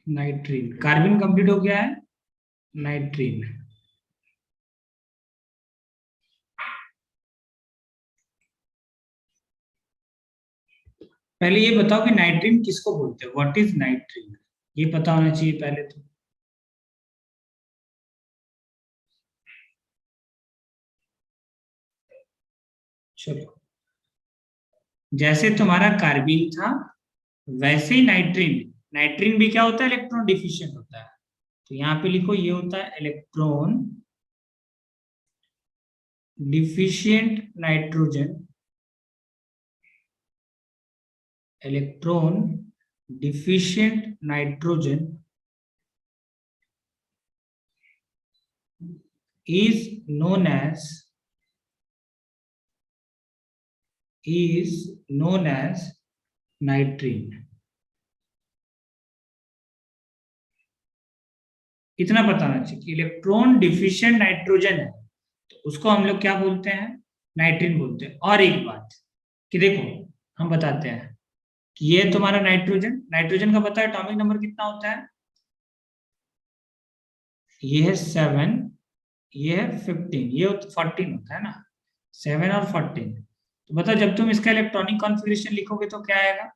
नाइट्रीन, carbon complete हो गया है, नाइट्रीन। पहले ये बताओ कि नाइट्रीन किसको बोलते हैं, व्हाट इज नाइट्रीन, ये पता होना चाहिए पहले तो। चलो, जैसे तुम्हारा कार्बिन था वैसे ही नाइट्रीन, नाइट्रीन भी क्या होता है, इलेक्ट्रॉन डिफिशिएंट होता है। तो यहाँ पे लिखो, ये होता है electron deficient nitrogen, electron deficient nitrogen is known as नाइट्रीन। इतना बताना चाहिए कि इलेक्ट्रॉन डिफिशिएंट नाइट्रोजन है तो उसको हम लोग क्या बोलते हैं, नाइट्रीन बोलते हैं। और एक बात कि देखो, हम बताते हैं कि ये तुम्हारा नाइट्रोजन, नाइट्रोजन का पता है एटॉमिक नंबर कितना होता है, ये है 7, ये है 15, ये 14 होता है ना, 7 और 14। तो बताओ जब तुम इसका इलेक्ट्रॉनिक कॉन्फ़िगरेशन लिखोगे तो क्या आएगा,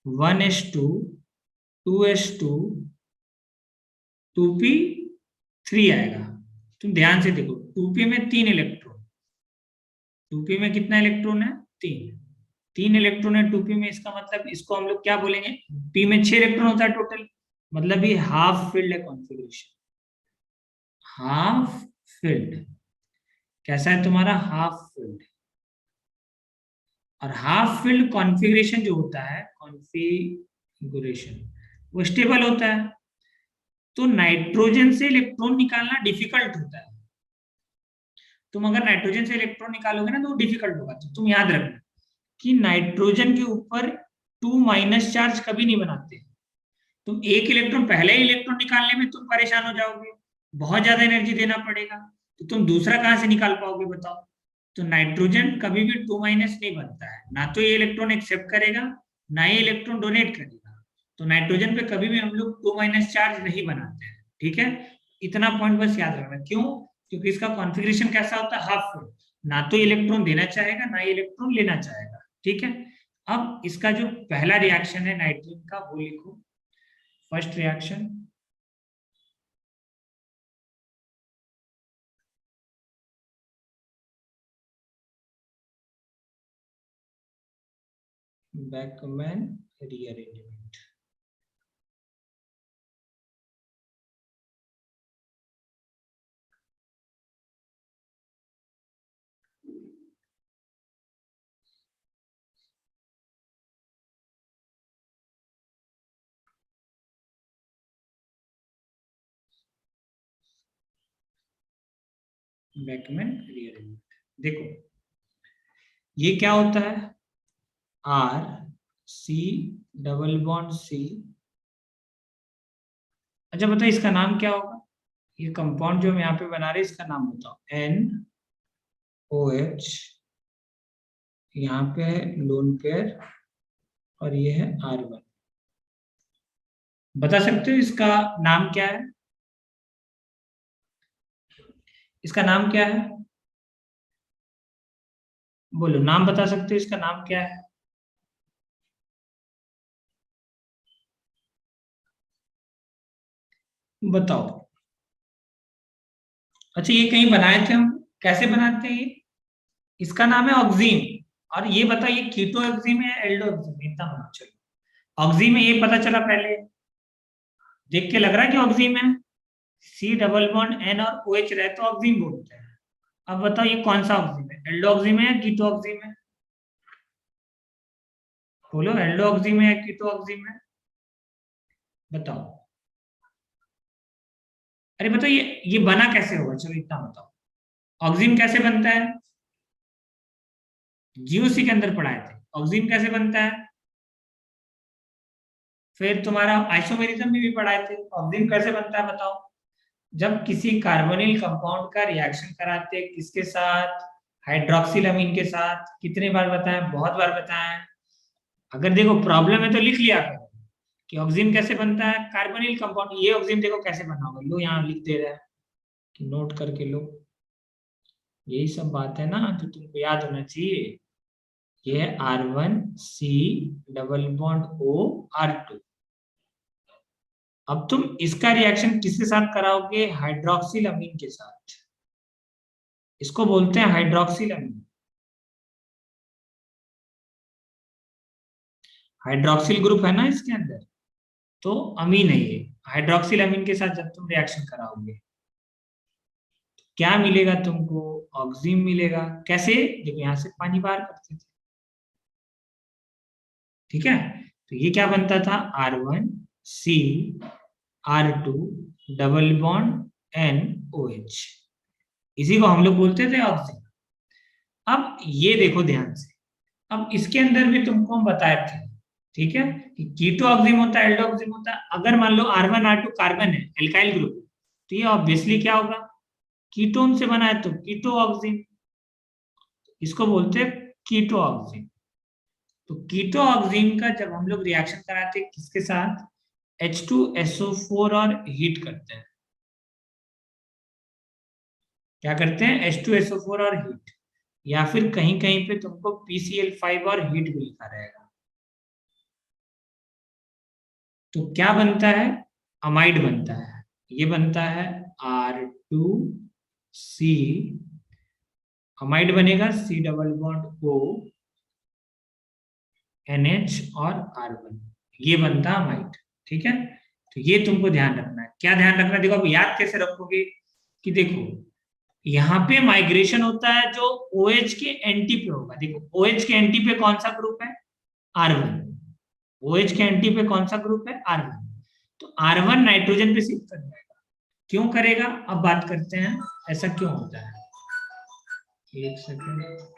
1s2 2s2 2p3 आएगा। तुम ध्यान से देखो, 2p में 3 इलेक्ट्रॉन, 2p में कितना इलेक्ट्रॉन है, 3, 3 इलेक्ट्रॉन है 2p में, इसका मतलब इसको हम लोग क्या बोलेंगे, p में 6 इलेक्ट्रॉन होता है टोटल, मतलब ये हाफ फिल्ड है कॉन्फ़िगरेशन, हाफ फिल्ड। कैसा है तुम्हारा, हाफ फिल्ड। और हाफ फिल्ड कॉन्फ़िगरेशन जो होता है, कॉन्फ़िगरेशन वो स्टेबल होता है। तो नाइट्रोजन से इलेक्ट्रॉन निकालना डिफिकल्ट होता है। तुम अगर नाइट्रोजन से इलेक्ट्रॉन निकालोगे ना तो वो डिफिकल्ट होगा। तो तुम याद रखना कि नाइट्रोजन के ऊपर 2 माइनस चार्ज कभी नहीं बनाते। तुम एक इलेक्ट्रॉन, पहले ही इलेक्ट्रॉन निकालने में तुम परेशान हो जाओगे, बहुत ज्यादा एनर्जी देना पड़ेगा, तो तुम दूसरा कहां से निकाल पाओगे बताओ। तो नाइट्रोजन कभी भी 2 माइनस नहीं बनता है, ना तो ये इलेक्ट्रॉन एक्सेप्ट करेगा, ना ये इलेक्ट्रॉन डोनेट करेगा। तो नाइट्रोजन पे कभी भी हम लोग 2 माइनस चार्ज नहीं बनाते हैं, ठीक है। इतना पॉइंट बस याद रखना, क्यों, क्योंकि इसका कॉन्फ़िगरेशन कैसा होता है, हाफ फुल, ना तो इलेक्ट्रॉन देना चाहेगा ना इलेक्ट्रॉन लेना चाहेगा, ठीक है। अब इसका जो पहला रिएक्शन है नाइट्रीन का वो लिखो, first reaction, Beckmann rearrangement. Beckmann rearrangement, देखो ये क्या होता है, R C double bond C. अच्छा बताओ इसका नाम क्या होगा, ये कंपाउंड जो हम यहाँ पे बना रहे हैं इसका नाम बताओ, एन ओ एच, यहाँ पे है लोन पेयर और ये है R1। बता सकते हो इसका नाम क्या है, इसका नाम क्या है, बोलो नाम बता सकते हो इसका नाम क्या है। बताओ। अच्छा ये कहीं बनाए थे हम, कैसे बनाते हैं ये, इसका नाम है ऑक्सीन। और ये बताइए कीटो ऑक्सीन है एल्डो ऑक्सीन, इतना होना चाहिए। ऑक्सीन में ये पता चला पहले, देख के लग रहा है कि ऑक्सीन है, सी डबल बॉन्ड एन और ओ एच रहे तो ऑक्सीन बोलते हैं। अब बताओ ये कौन सा ऑक्सीन है, एल्डो ऑक्सीन है या कीटो ऑक्सीन है, बोलो एल्डो ऑक्सीन है या कीटो ऑक्सीन है, बताओ। अरे बताओ ये बना कैसे होगा, चलो इतना बताओ। ऑक्सीन कैसे बनता है, जीओसी के अंदर पढ़ाए थे, ऑक्सीन कैसे बनता है। फिर तुम्हारा आइसोमेरिज्म में भी पढ़ाए थे, ऑक्सीन कैसे बनता है बताओ। जब किसी कार्बोनिल कंपाउंड का रिएक्शन कराते हैं किसके साथ, हाइड्रोक्सिल अमीन के साथ, कितने बार बताएं, बहुत बार बताएं। अगर देखो प्रॉब्लम है तो लिख लिया करो, कि ऑक्सीजन कैसे बनता है, कार्बोनिल कंपाउंड। ये ऑक्सीजन देखो कैसे बना होगा, लो यहाँ लिख दे रहा है कि नोट करके लो। यही सब बात है ना जो तुमको याद होना चाहिए। ये है R1C double bond O, R2। अब तुम इसका रिएक्शन किसके साथ कराओगे, हाइड्रोक्सिल अमीन के साथ। इसको बोलते हैं हाइड्रोक्सिल अमीन। हाइड्रोक्सिल ग्रुप है ना इसके अंदर, तो अमीन है ये। हाइड्रोक्सिल अमीन के साथ जब तुम रिएक्शन कराओगे क्या मिलेगा तुमको, ऑक्सीजन मिलेगा। कैसे, जब यहां से पानी बाहर करते थे। ठीक है, तो ये क्या बनता था, R1C, R2 double bond NOH। इसी को हम लोग बोलते थे ऑक्सीजन। अब ये देखो ध्यान से, अब इसके अंदर भी तुमको हम बताए थे, ठीक है, कि कीटो ऑक्सीजन होता है, एल्डो ऑक्सीजन होता है। अगर मान लो R1R2 कार्बन है, एल्काइल ग्रुप, तो ये ऑब्वियसली क्या होगा, कीटोन से बना है, तो कीटो ऑक्सीजन। इसको बोलते हैं कीटो ऑक्सीजन। तो कीटो ऑक्सीजन का जब हम लोग रिएक्शन कराते हैं किसके साथ, H2SO4 और हीट करते हैं। क्या करते हैं, H2SO4 और हीट, या फिर कहीं कहीं पे तुमको PCl5 और हीट भी लिखा रहेगा। तो क्या बनता है, अमाइड बनता है। ये बनता है R2C, अमाइड बनेगा, C double bond O NH और R1, ये बनता है अमाइड। ठीक है, तो ये तुमको ध्यान रखना है। क्या ध्यान रखना है, देखो अब याद कैसे रखोगे, कि देखो यहाँ पे माइग्रेशन होता है जो OH के एंटी पे होगा। देखो OH के एंटी पे कौन सा ग्रुप है, R1। OH के एंटी पे कौन सा ग्रुप है, R1। तो R1 नाइट्रोजन पे शिफ्ट कर जाएगा। क्यों करेगा, अब बात करते हैं ऐसा क्यों होता है। एक सेकंड,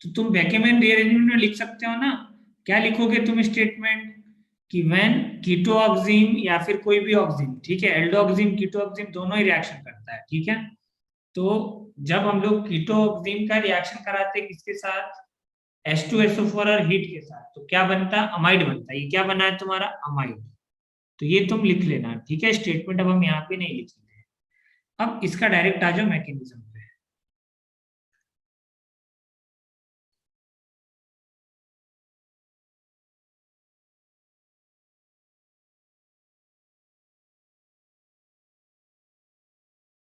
तो तुम बेकेमैन रीअरेंजमेंट में लिख सकते हो ना। क्या लिखोगे तुम स्टेटमेंट, कि व्हेन कीटो ऑक्सीजन या फिर कोई भी ऑक्सीजन, ठीक है, एल्डो ऑक्सीजन कीटो ऑक्सीजन दोनों ही रिएक्शन करता है। ठीक है, तो जब हम लोग कीटो ऑक्सीजन का रिएक्शन कराते हैं किसके साथ, H2SO4 और हीट के साथ, तो क्या बनता है, अमाइड बनता है। ये क्या बना है तुम्हारा, अमाइड। तो ये तुम लिख लेना, ठीक है। स्टेटमेंट अब हम यहाँ पे नहीं लिखेंगे। अब इसका डायरेक्ट आ जाओ मैकेनिज्म पे।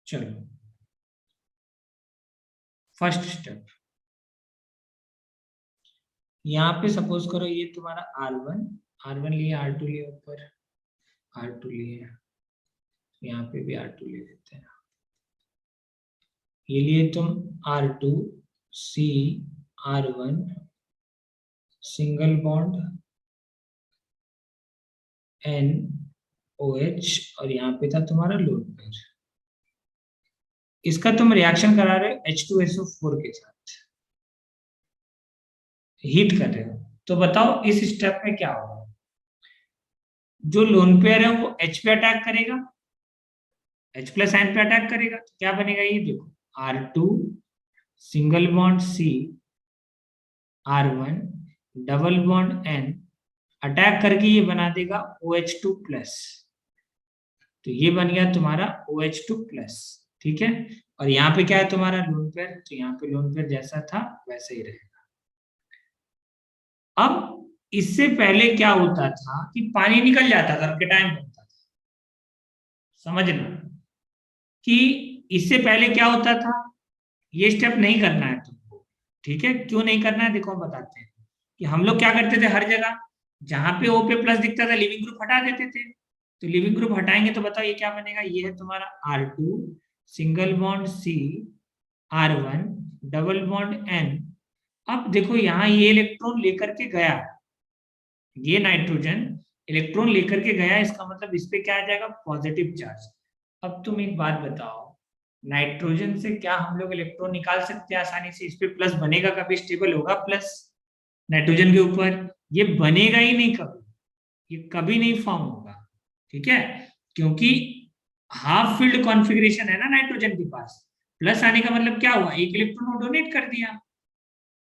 चलो, फर्स्ट स्टेप, यहाँ पे सपोज करो ये तुम्हारा R1, R1 लिए, R2 लिए, ऊपर R2 लिए, यहाँ पे भी R2 ले लेते हैं। ये लिए तुम R2C, R1 single bond NOH, और यहाँ पे था तुम्हारा लोन पेयर। इसका तुम रिएक्शन करा रहे हो H2SO4 के साथ, हीट कर रहे हो। तो बताओ इस स्टेप में क्या होगा, जो लोन पेयर है वो H पे अटैक करेगा, H प्लस आयन पे अटैक करेगा। तो क्या बनेगा, ये देखो R2 single bond C, R1 double bond N, attack करके ये बना देगा OH2 प्लस। तो ये बन गया तुम्हारा OH2 प्लस। ठीक है, और यहाँ पे क्या है तुम्हारा लोन पेयर, तो यहाँ पे लोन पेयर जैसा था वैसे ही रहेगा। अब इससे पहले क्या होता था कि पानी निकल जाता था, केटायन बनता था। समझना कि इससे पहले क्या होता था, ये स्टेप नहीं करना है तुमको। ठीक है, क्यों नहीं करना है, देखो हम बताते हैं। कि हम लोग क्या करते थे, हर जगह जहां पे O पे प्लस दिखता था लिविंग ग्रुप हटा देते थे। तो लिविंग ग्रुप हटाएंगे तो बताओ ये क्या बनेगा, ये है तुम्हारा R2 single bond C, R1 double bond N। अब देखो यहाँ ये इलेक्ट्रॉन लेकर के गया, ये नाइट्रोजन इलेक्ट्रॉन लेकर के गया, इसका मतलब इस पे क्या आ जाएगा, पॉजिटिव चार्ज। अब तुम एक बात बताओ, नाइट्रोजन से क्या हम लोग इलेक्ट्रॉन निकाल सकते हैं आसानी से? इस पे प्लस बनेगा कभी? स्टेबल होगा प्लस नाइट्रोजन के ऊपर? ये बनेगा ही नहीं कभी, ये कभी नहीं फॉर्म होगा, ठीक है? क्योंकि हाफ फील्ड कॉन्फ़िगरेशन है ना नाइट्रोजन के पास। प्लस आने का मतलब क्या हुआ? एक इलेक्ट्रॉन डोनेट कर दिया।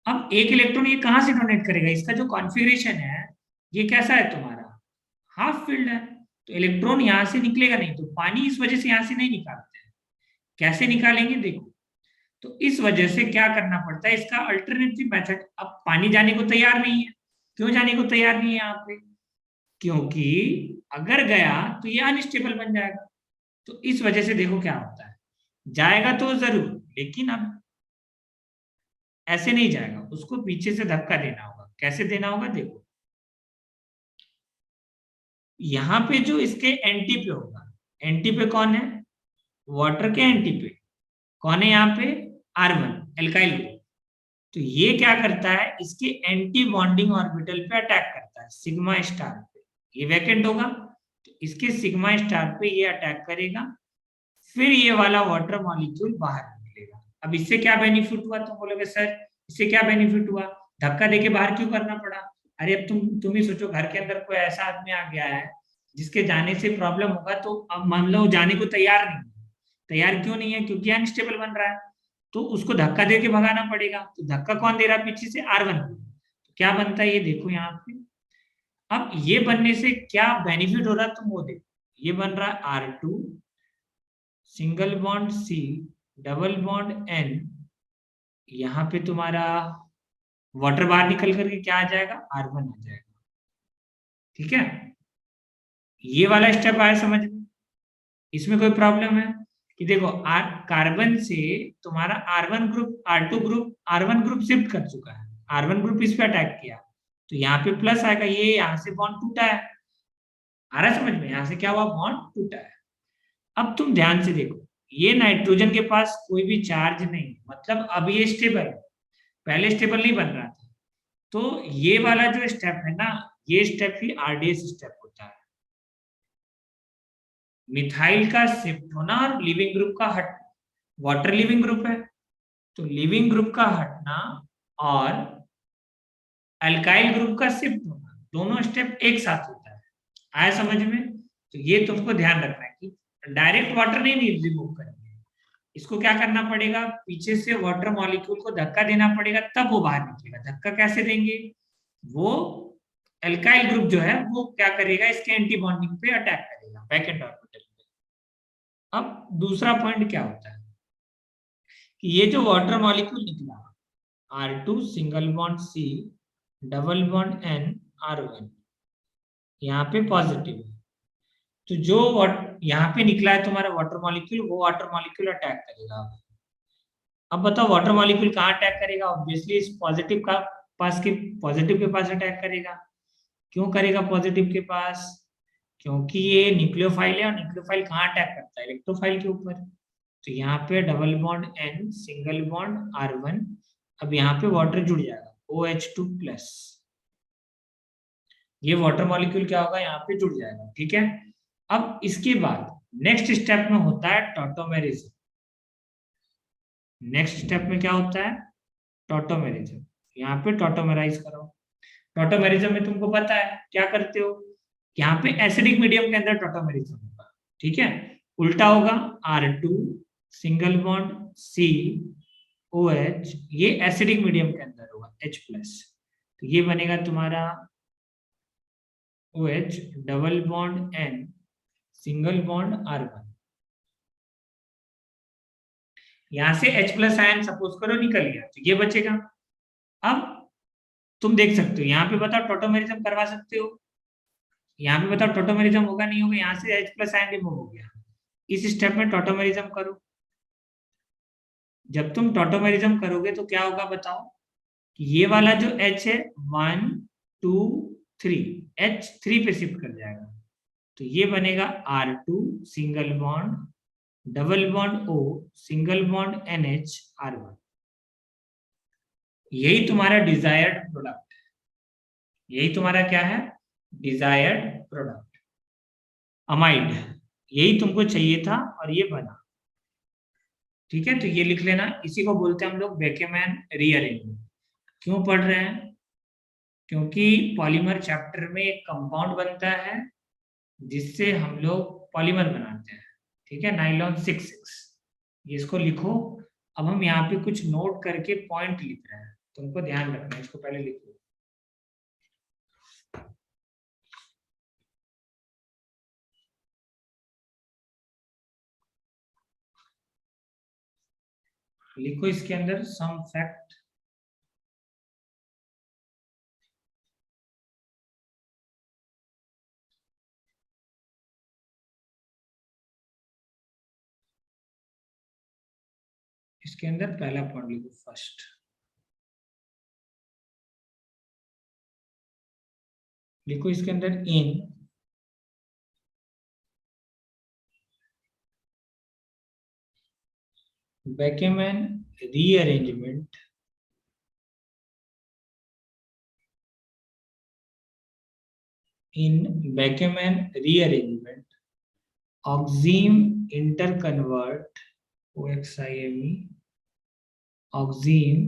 अब एक इलेक्ट्रॉन ये कहां से डोनेट करेगा? इसका जो कॉन्फ़िगरेशन है ये कैसा है तुम्हारा? हाफ फील्ड है, तो इलेक्ट्रॉन यहां से निकलेगा नहीं। तो पानी इस वजह से यहां से नहीं निकालते हैं। कैसे निकालेंगे देखो, तो इस वजह से क्या करना पड़ता है, इसका अल्टरनेटिव मेथड। अब पानी जाने को तैयार नहीं है। क्यों जाने को तैयार नहीं है यहाँ पे? क्योंकि अगर गया तो ये अनस्टेबल बन जाएगा। तो इस वजह से देखो क्या होता है, जाएगा तो जरूर, लेकिन अब ऐसे नहीं जाएगा, उसको पीछे से धक्का देना होगा। कैसे देना होगा देखो, यहाँ पे जो इसके एंटी पे होगा, एंटी पे कौन है? वाटर के एंटी पे कौन है यहाँ पे? R1 alkyl group. तो ये क्या करता है, इसके एंटी बॉन्डिंग ऑर्बिटल पे अटैक करता है सिग्मा स्टार पे। ये वैकेंट होगा तो इसके सिग्मा स्टार पे ये अटैक करेगा, फिर ये वाला वाटर मॉलिक्यूल बाहर निकलेगा। अब इससे क्या बेनिफिट हुआ? तुम बोलोगे सर इससे क्या बेनिफिट हुआ, धक्का देके बाहर क्यों करना पड़ा? अरे अब तुम ही सोचो, घर के अंदर कोई ऐसा आदमी आ गया है जिसके जाने से प्रॉब्लम होगा, तो अब मान लो जाने को तैयार नहीं है। तैयार क्यों नहीं है? क्योंकि अनस्टेबल बन रहा है, तो उसको धक्का दे के भगाना पड़ेगा। तो धक्का कौन दे रहा है पीछे से? R1। तो क्या बनता है ये देखो यहाँ पे। अब ये बनने से क्या बेनिफिट हो रहा है तुम वो देखो, ये बन रहा है R2 single bond C double bond N। यहाँ पे तुम्हारा वाटर बाहर निकल करके क्या आ जाएगा? R1 आ जाएगा, ठीक है? ये वाला स्टेप आया समझ में? इसमें कोई प्रॉब्लम है कि देखो कार्बन से तुम्हारा R1 group R2 group R1 group shift कर चुका है, R1 ग्रुप इस पे अटैक किया, तो यहाँ पे प्लस आएगा। ये यहाँ से बॉन्ड टूटा है, आ रहा है समझ में? यहाँ से क्या हुआ? बॉन्ड टूटा है। अब तुम ध्यान से देखो, ये नाइट्रोजन के पास कोई भी चार्ज नहीं, मतलब अब ये स्टेबल है, पहले स्टेबल नहीं बन रहा था। तो ये वाला जो स्टेप है ना, ये स्टेप ही RDS स्टेप होता है। मिथाइल का शिफ्ट होना और लिविंग ग्रुप का हट, वाटर लिविंग ग्रुप है तो लिविंग ग्रुप का हटना और अल्काइल ग्रुप का शिफ्ट होना, दोनों स्टेप एक साथ होता है। आया समझ में? तो ये तुमको ध्यान रखना है कि डायरेक्ट वाटर नहीं रिमूव करेंगे, इसको क्या करना पड़ेगा, पीछे से वाटर मॉलिक्यूल को धक्का देना पड़ेगा, तब वो बाहर निकलेगा। धक्का कैसे देंगे? वो एल्काइल ग्रुप जो है वो क्या करेगा, इसके एंटी बॉन्डिंग पे अटैक करेगा बैकेंड ऑर्बिटल पे। अब दूसरा पॉइंट क्या होता है कि ये जो वाटर मॉलिक्यूल निकला R2 single bond C double bond N R1, यहाँ पे पॉजिटिव है, तो जो यहाँ पे निकला है तुम्हारा वाटर मॉलिक्यूल, वो वाटर मॉलिक्यूल अटैक करेगा। अब बताओ वाटर मॉलिक्यूल कहाँ अटैक करेगा? ऑब्वियसली इस पॉजिटिव का पास के, पॉजिटिव के पास अटैक करेगा। क्यों करेगा पॉजिटिव के पास? क्योंकि ये न्यूक्लियोफाइल है, और न्यूक्लियोफाइल कहाँ अटैक करता है? इलेक्ट्रोफाइल के ऊपर। तो यहाँ पे double bond N single bond R1, अब यहाँ पे वाटर जुड़ जाएगा OH2 प्लस, ये वाटर मॉलिक्यूल क्या होगा? यहाँ पे जुड़ जाएगा, ठीक है? अब इसके बाद नेक्स्ट स्टेप में होता है टॉटोमेरिज्म। नेक्स्ट स्टेप में क्या होता है? टॉटोमेरिज्म। यहाँ पे टॉटोमेराइज करो। टॉटोमेरिज्म में तुमको पता है क्या करते हो, यहाँ पे एसिडिक मीडियम के अंदर टॉटोमेरिज्म होगा, ठीक है? उल्टा होगा, R2 single bond C OH, ये एसिडिक मीडियम के अंदर होगा H प्लस, तो ये बनेगा तुम्हारा OH double bond N single bond R1। यहां से H प्लस आयन सपोज करो निकल गया, तो ये बचेगा। अब तुम देख सकते हो यहाँ पे, बताओ टॉटोमेरिज्म करवा सकते हो? यहाँ पे बताओ टॉटोमेरिज्म होगा नहीं होगा? यहाँ से H प्लस आयन रिमूव हो गया, इस स्टेप में टॉटोमेरिज्म करो। जब तुम टॉटोमेरिज्म करोगे तो क्या होगा बताओ कि ये वाला जो H है 1 2 3, H3 पे शिफ्ट कर जाएगा, तो ये बनेगा R2 single bond double bond O single bond NH R1। यही तुम्हारा डिजायर्ड प्रोडक्ट है, यही तुम्हारा क्या है? डिजायर्ड प्रोडक्ट अमाइड, यही तुमको चाहिए था और ये बना। ठीक है, तो ये लिख लेना, इसी को बोलते हैं हम लोग बेकेमैन रीअरेंजमेंट। क्यों पढ़ रहे हैं? क्योंकि पॉलीमर चैप्टर में एक कंपाउंड बनता है जिससे हम लोग पॉलीमर बनाते हैं। ठीक है, नाइलॉन 6,6, ये इसको लिखो। अब हम यहाँ पे कुछ नोट करके पॉइंट लिख रहे हैं, तुमको ध्यान रखना है, इसको पहले लिख लो। लिखो इसके अंदर सम फैक्ट। इसके अंदर पहला पॉइंट लिखो, फर्स्ट। लिखो इसके अंदर इन बेकेमैन rearrangement oxime interconvert oxime oxime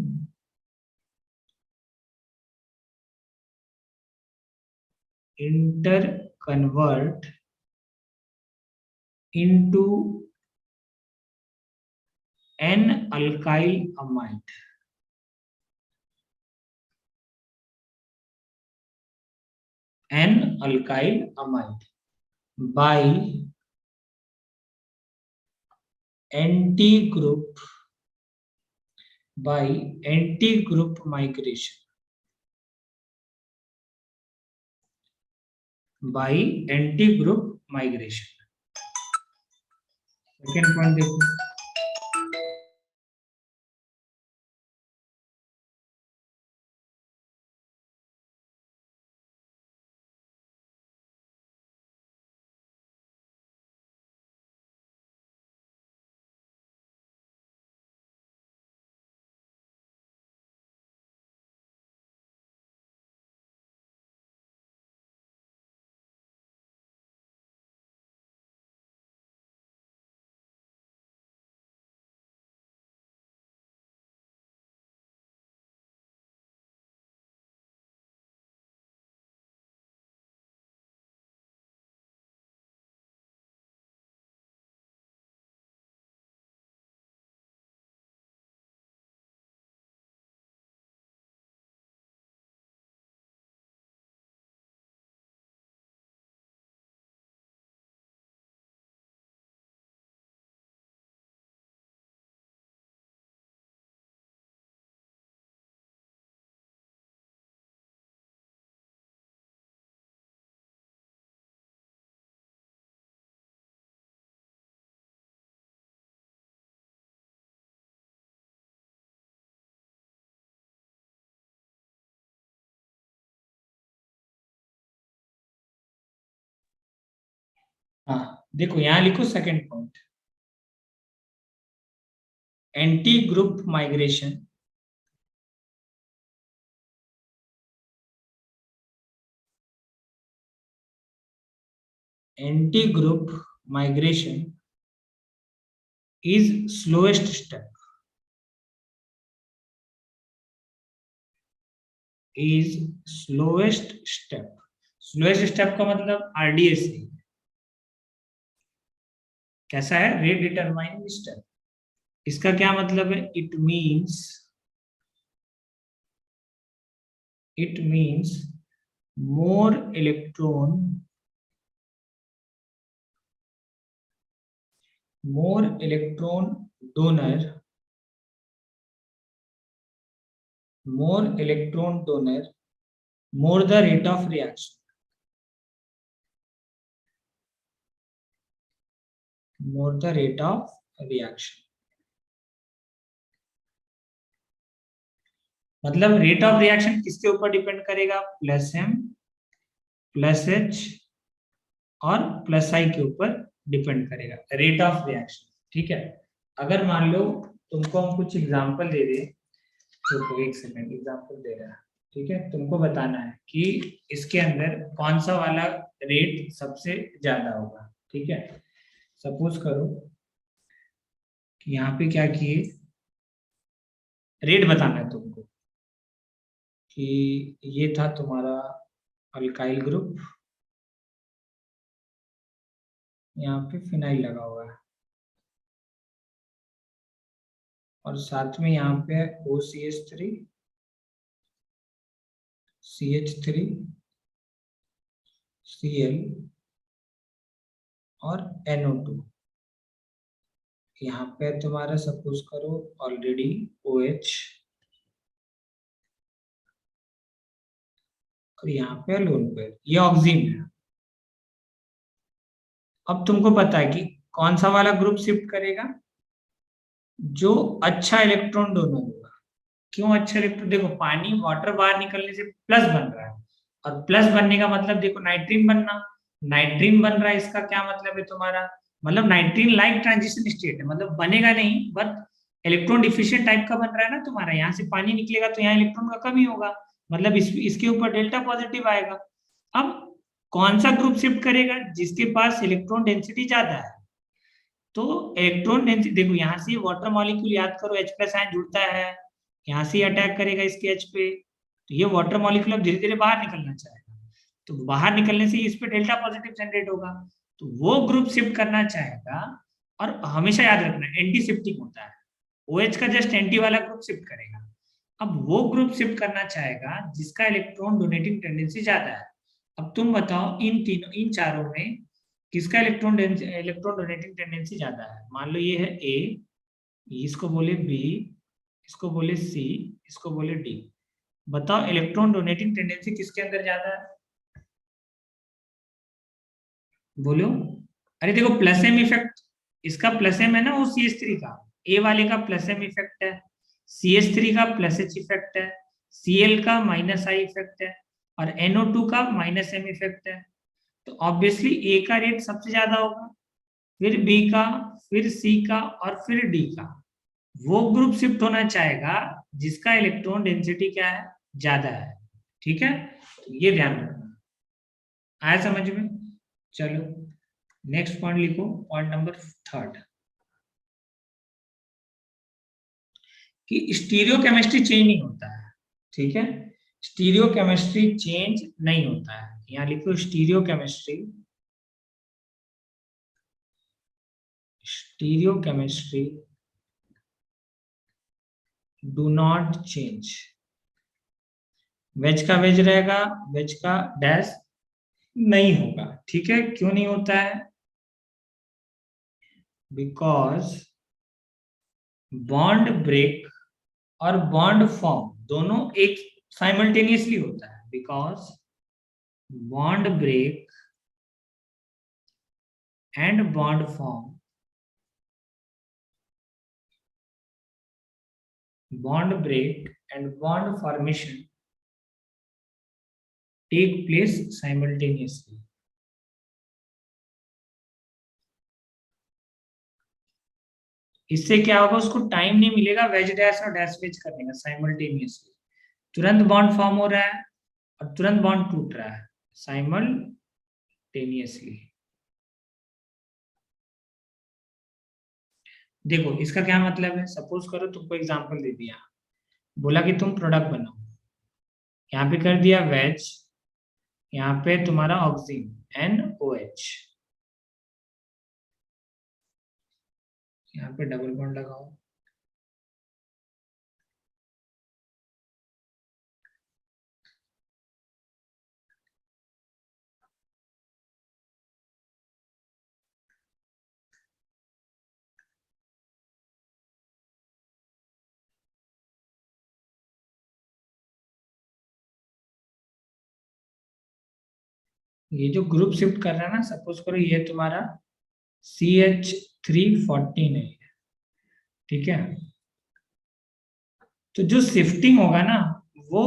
interconvert into an alkyl amide. An alkyl amide by anti-group migration. By anti-group migration. Second point देखो, हाँ देखो यहाँ लिखो second point, anti group migration is slowest step, slowest step का मतलब RDS है। कैसा है? Rate determining step. इसका क्या मतलब है? It means more electron donor more the rate of reaction, मतलब रेट ऑफ रिएक्शन किसके ऊपर डिपेंड करेगा? +m +h और +i के ऊपर डिपेंड करेगा रेट ऑफ रिएक्शन। ठीक है, अगर मान लो तुमको हम कुछ एग्जांपल दे दें, तो एक सेकंड एग्जांपल दे रहा है। ठीक है, तुमको बताना है कि इसके अंदर कौन सा वाला रेट सबसे ज्यादा होगा। ठीक है, सपोज करो कि यहाँ पे क्या किए, रेट बताना है तुमको कि ये था तुम्हारा अल्काइल ग्रुप, यहाँ पे फिनाइल लगा हुआ है और साथ में यहाँ पे है OCH3, CH3, Cl और NO2। यहाँ पे तुम्हारा सपोज करो ऑलरेडी OH और यहाँ पे लोन पेयर, ये ऑक्सीन है। अब तुमको पता है कि कौन सा वाला ग्रुप शिफ्ट करेगा, जो अच्छा इलेक्ट्रॉन डोनर होगा। क्यों अच्छा इलेक्ट्रॉन, देखो पानी वाटर बाहर निकलने से प्लस बन रहा है, और प्लस बनने का मतलब देखो नाइट्रीन बनना, नाइट्रीन बन रहा है, इसका क्या मतलब है तुम्हारा, मतलब नाइट्रीन लाइक ट्रांजिशन स्टेट है, मतलब बनेगा नहीं बट इलेक्ट्रॉन डिफिशिएंट टाइप का बन रहा है ना तुम्हारा, यहाँ से पानी निकलेगा तो यहाँ इलेक्ट्रॉन का कमी होगा, मतलब इसके ऊपर डेल्टा पॉजिटिव आएगा। अब कौन सा ग्रुप शिफ्ट करेगा, जिसके पास इलेक्ट्रॉन डेंसिटी ज्यादा है। तो इलेक्ट्रॉन डेंसिटी देखो, यहाँ से वाटर मॉलिक्यूल याद करो H प्लस आयन जुड़ता है, यहाँ से अटैक करेगा इसके H पे, तो ये वाटर मॉलिक्यूल अब धीरे धीरे बाहर निकलना चाहेगा, तो बाहर निकलने से इस पे डेल्टा पॉजिटिव जनरेट होगा, तो वो ग्रुप शिफ्ट करना चाहेगा। और हमेशा याद रखना एंटी शिफ्टिंग होता है, OH का जस्ट एंटी वाला ग्रुप शिफ्ट करेगा। अब वो ग्रुप शिफ्ट करना चाहेगा जिसका इलेक्ट्रॉन डोनेटिंग टेंडेंसी ज्यादा है। अब तुम बताओ इन चारों में किसका इलेक्ट्रॉन डोनेटिंग टेंडेंसी ज्यादा है। मान लो ये है A, इसको बोले B, इसको बोले C, इसको बोले D। बताओ इलेक्ट्रॉन डोनेटिंग टेंडेंसी किसके अंदर ज्यादा है, बोलो। अरे देखो प्लस एम इफेक्ट, इसका प्लस एम है ना वो CH3 का, ए वाले का प्लस एम इफेक्ट है, CH3 का प्लस H इफेक्ट है, Cl का माइनस I इफेक्ट है, और NO2 का माइनस M इफेक्ट है। तो ऑब्वियसली ए का रेट सबसे ज्यादा होगा, फिर बी का, फिर सी का और फिर डी का। वो ग्रुप शिफ्ट होना चाहेगा जिसका इलेक्ट्रॉन डेंसिटी क्या है, ज्यादा है। ठीक है, तो ये ध्यान रखना, आया समझ में। चलो नेक्स्ट पॉइंट लिखो, पॉइंट नंबर 3 कि स्टीरियो केमिस्ट्री चेंज नहीं होता है। ठीक है, स्टीरियो केमिस्ट्री चेंज नहीं होता है, यहाँ लिखो stereo chemistry, stereo chemistry do not change. Wedge का वेज रहेगा, वेज का डैश नहीं होगा। ठीक है, क्यों नहीं होता है, बिकॉज बॉन्ड ब्रेक और बॉन्ड फॉर्म दोनों एक साइमल्टेनियसली होता है, because bond break and bond form, bond break and bond formation take place simultaneously। इससे क्या होगा, उसको टाइम नहीं मिलेगा वेज डैश और डैश वेज करने का साइमल्टेनियसली, तुरंत बॉन्ड फॉर्म हो रहा है और तुरंत बॉन्ड टूट रहा है साइमल्टेनियसली। देखो इसका क्या मतलब है, सपोज करो तुमको एग्जांपल दे दिया, बोला कि तुम प्रोडक्ट बनाओ, यहाँ पे कर दिया वेज, यहाँ पे तुम्हारा ऑक्सीजन NOH, यहाँ पे डबल बॉन्ड लगाओ, ये जो ग्रुप शिफ्ट कर रहा है ना, सपोज करो ये तुम्हारा CH314 है, ठीक है। तो जो शिफ्टिंग होगा ना, वो